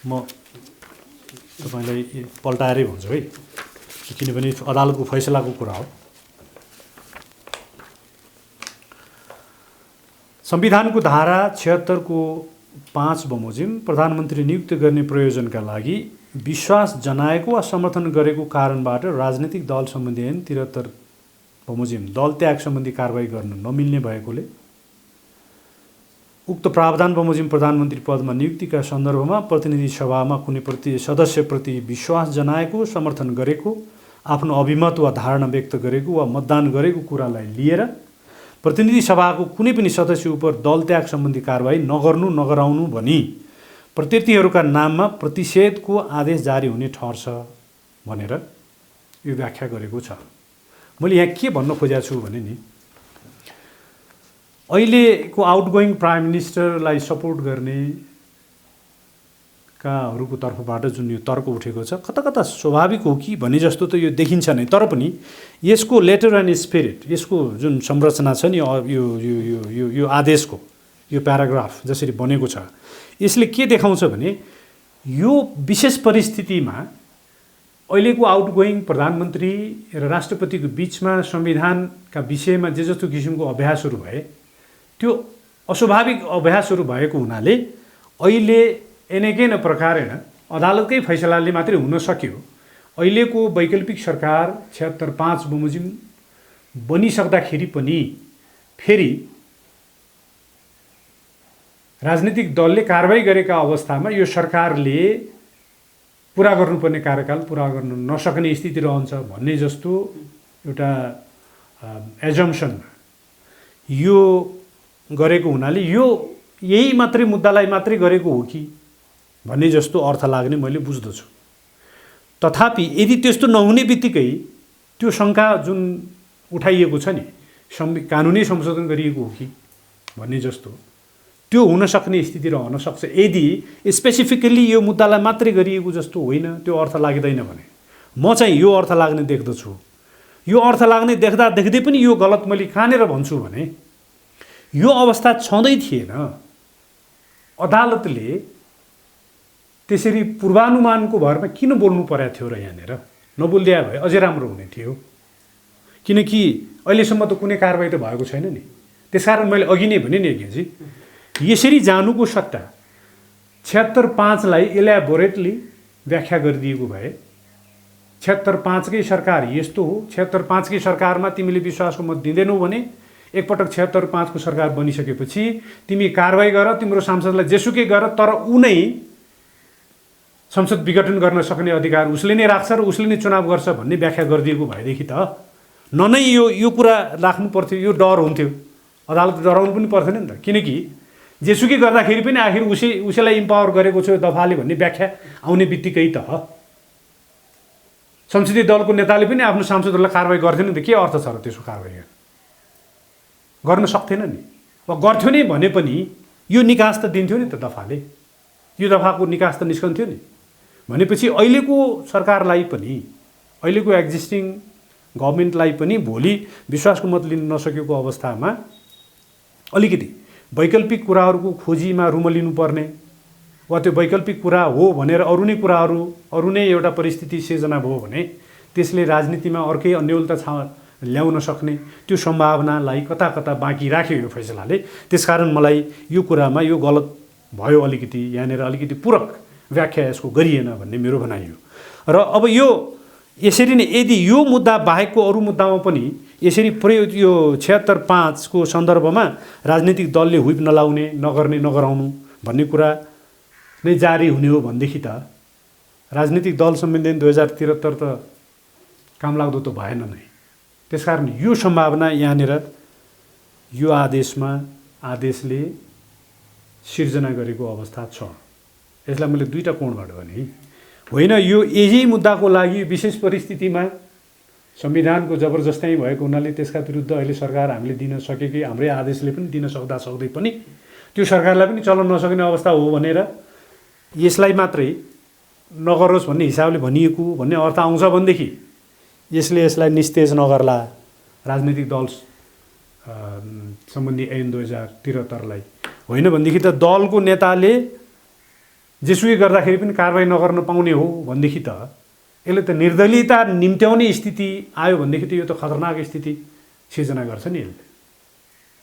म तपाईँलाई पल्टाएरै भन्छु है, किनभने अदालतको फैसलाको कुरा हो। संविधानको धारा 76 को 5 बमोजिम प्रधानमन्त्री नियुक्त गर्ने प्रयोजनका लागि विश्वास जनाएको वा समर्थन गरेको कारणबाट राजनीतिक दल सम्बन्धी ऐन 73 बमोजिम दल त्याग सम्बन्धी कारबाही गर्न नमिल्ने भएकोले उक्त प्रावधान बमोजिम प्रधानमन्त्री पदमा नियुक्तिका सन्दर्भमा प्रतिनिधि सभामा कुनै सदस्यप्रति विश्वास जनाएको, समर्थन गरेको, आफ्नो अभिमत वा धारणा व्यक्त गरेको वा मतदान गरेको कुरालाई लिएर प्रतिनिधि सभाको कुनै पनि सदस्य उप दल त्याग सम्बन्धी कारबाही नगर्नु नगराउनु भनी प्रत्यर्थीहरूका नाममा प्रतिषेधको आदेश जारी हुने ठहर्छ भनेर यो व्याख्या गरेको छ। मैले यहाँ के भन्न खोजेको छु भने नि, अहिलेको आउटगोइङ प्राइम मिनिस्टरलाई सपोर्ट गर्ने काहरूको तर्फबाट जुन यो तर्क उठेको छ, कता कता स्वाभाविक हो कि भने जस्तो त यो देखिन्छ नै। तर पनि यसको लेटर एन्ड स्पिरिट, यसको जुन संरचना छ नि, यो यो यो यो यो आदेशको यो प्याराग्राफ जसरी बनेको छ, यसले के देखाउँछ भने यो विशेष परिस्थितिमा अहिलेको आउटगोइङ प्रधानमन्त्री र राष्ट्रपतिको बिचमा संविधानका विषयमा जे जस्तो किसिमको अभ्यासहरू भए, त्यो अस्वाभाविक अभ्यासहरू भएको हुनाले अहिले एनेकेन प्रकारेण अदालतकै फैसलाले मात्रै हुन सक्यो। अहिलेको वैकल्पिक सरकार 76-5 बमोजिम बनिसक्दाखेरि पनि फेरि राजनीतिक दलले कारबाही गरेका अवस्थामा यो सरकारले पुरा गर्नुपर्ने कार्यकाल पुरा गर्न नसक्ने स्थिति रहन्छ भन्ने जस्तो एउटा एजम्पसनमा यो गरेको हुनाले यो यही मात्रै मुद्दालाई मात्रै गरेको हो कि भन्ने जस्तो अर्थ लाग्ने मैले बुझ्दछु। तथापि यदि त्यस्तो नहुने बित्तिकै त्यो शङ्का जुन उठाइएको छ नि, कानुनी संशोधन गरिएको हो कि भन्ने जस्तो त्यो हुन सक्ने स्थिति रहन सक्छ। यदि स्पेसिफिकली यो मुद्दालाई मात्रै गरिएको जस्तो होइन, त्यो अर्थ लाग्दैन भने म चाहिँ यो अर्थ लाग्ने देख्दछु। यो अर्थ लाग्ने देख्दा देख्दै पनि यो गलत मैले कहाँनिर भन्छु भने, यो अवस्था छँदै थिएन। अदालतले त्यसरी पूर्वानुमानको भरमा किन बोल्नु परेको थियो र यहाँनिर नबोलिदिया भए अझै राम्रो हुने थियो। किनकि अहिलेसम्म त कुनै कारबाही त भएको छैन नि। त्यसकारण मैले अघि नै भने नि यज्ञजी, यसरी जानुको सट्टा 76-5लाई इल्याबोरेटली व्याख्या गरिदिएको भए 76-5कै सरकार यस्तो हो, 76-5कै सरकारमा तिमीले विश्वासको मत दिँदैनौ भने एकपटक 76-5को सरकार बनिसकेपछि तिमी कारबाही गर, तिम्रो सांसदलाई जेसुकै गर, तर ऊ नै संसद विघटन गर्न सक्ने अधिकार उसले नै राख्छ र उसले नै चुनाव गर्छ भन्ने व्याख्या गरिदिएको भएदेखि त नै यो कुरा राख्नु पर्थ्यो। यो डर हुन्थ्यो, अदालत डराउनु पनि पर्थेन नि त। किनकि जेसुकै गर्दाखेरि पनि आखिर उसैलाई इम्पावर गरेको छ दफाले भन्ने व्याख्या आउने बित्तिकै त संसदीय दलको नेताले पनि आफ्नो सांसदहरूलाई कारबाही गर्थेन नि त। के अर्थ छ र त्यसको कारबाही गर्न सक्थेन नि, वा गर्थ्यो नै भने पनि यो निकास त दिन्थ्यो नि त दफाले, यो दफाको निकास त निस्कन्थ्यो नि। भनेपछि अहिलेको सरकारलाई पनि, अहिलेको एक्जिस्टिङ गभर्मेन्टलाई पनि भोलि विश्वासको मत लिन नसकेको अवस्थामा अलिकति वैकल्पिक कुराहरूको खोजीमा रुमलिनुपर्ने, वा त्यो वैकल्पिक कुरा हो भनेर अरू नै कुराहरू, अरू नै एउटा परिस्थिति सिर्जना भयो भने त्यसले राजनीतिमा अर्कै अन्यलता ल्याउन सक्ने त्यो सम्भावनालाई कता कता बाँकी राख्यो यो फैसलाले। त्यसकारण मलाई यो कुरामा यो गलत भयो, अलिकति यहाँनिर अलिकति पूरक व्याख्या यसको गरिएन भन्ने मेरो भनाइ हो। र अब यो यसरी नै यदि यो मुद्दा बाहेकको अरू मुद्दामा पनि यसरी यो 76-5को सन्दर्भमा राजनीतिक दलले हुइप नलाउने, नगर्ने, नगराउनु भन्ने कुरा नै जारी हुने हो भनेदेखि त राजनीतिक दल संविधान 2073 त काम लाग्दो त भएन नै। त्यसकारण यो सम्भावना यहाँनिर यो आदेशले सिर्जना गरेको अवस्था छ। यसलाई मैले दुईटा कोणबाट भने होइन, यो यही मुद्दाको लागि विशेष परिस्थितिमा संविधानको जबरजस्ती भएको हुनाले त्यसका विरुद्ध अहिले सरकार हामीले दिन सकेकै, हाम्रै आदेशले पनि दिन सक्दा सक्दै पनि त्यो सरकारलाई पनि चलाउन नसक्ने अवस्था हो भनेर यसलाई मात्रै नगरोस् भन्ने हिसाबले भनिएको भन्ने अर्थ आउँछ भनेदेखि यसलाई निस्तेज नगर्ला राजनीतिक दल सम्बन्धी ऐन 2073लाई, होइन भनेदेखि त दलको नेताले जेसुकै गर्दाखेरि पनि कारबाही नगर्न पाउने हो भनेदेखि त यसले त निर्दलीयता निम्त्याउने स्थिति आयो भनेदेखि त यो त खतरनाक स्थिति सिर्जना गर्छ नि यसले।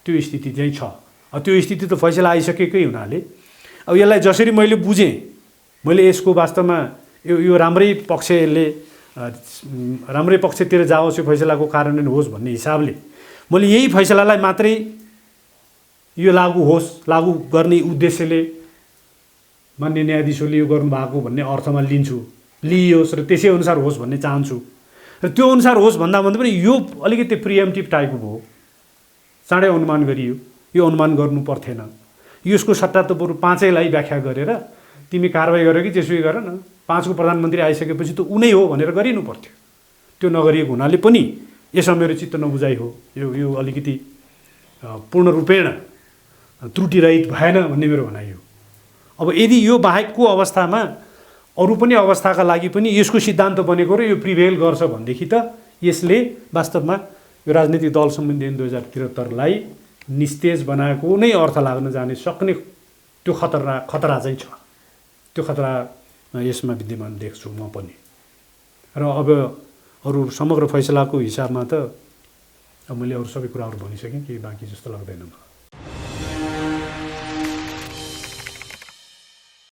त्यो स्थिति चाहिँ छ। त्यो स्थिति त फैसला आइसकेकै हुनाले अब यसलाई जसरी मैले बुझेँ, मैले यसको वास्तवमा यो राम्रै पक्षतिर जाओस्, यो फैसलाको कार्यान्वयन होस् भन्ने हिसाबले मैले यही फैसलालाई मात्रै यो लागू होस्, लागू गर्ने उद्देश्यले मान्य न्यायाधीशले यो गर्नुभएको भन्ने अर्थमा लिन्छु, लिइयोस् र त्यसै अनुसार होस् भन्ने चाहन्छु। र त्यो अनुसार होस् भन्दा पनि यो अलिकति प्रिएम्प्टिभ टाइपको भयो, चाँडै अनुमान गरियो। यो अनुमान गर्नु पर्थेन। यसको सट्टा त बरु 5लाई व्याख्या गरेर तिमी कारबाही गर कि जेसुकै गर न, 5को प्रधानमन्त्री आइसकेपछि त उनै हो भनेर गरिनु पर्थ्यो। त्यो नगरिएको हुनाले पनि यसमा मेरो चित्त नबुझाइ हो। यो अलिकति पूर्ण रूपेण त्रुटिरहित भएन भन्ने मेरो भनाइ हो। अब यदि यो बाहेकको अवस्थामा अरू पनि अवस्थाका लागि पनि यसको सिद्धान्त बनेको र यो प्रिभेल गर्छ भनेदेखि त यसले वास्तवमा यो राजनीतिक दल सम्बन्धी ऐन 2073लाई निस्तेज बनाएको नै अर्थ लाग्न जाने सक्ने त्यो खतरा चाहिँ छ। त्यो खतरा यसमा विद्यमान देख्छु म पनि। र अब अरू समग्र फैसलाको हिसाबमा त अब मैले अरू सबै कुराहरू भनिसकेँ, केही बाँकी जस्तो लाग्दैन मलाई।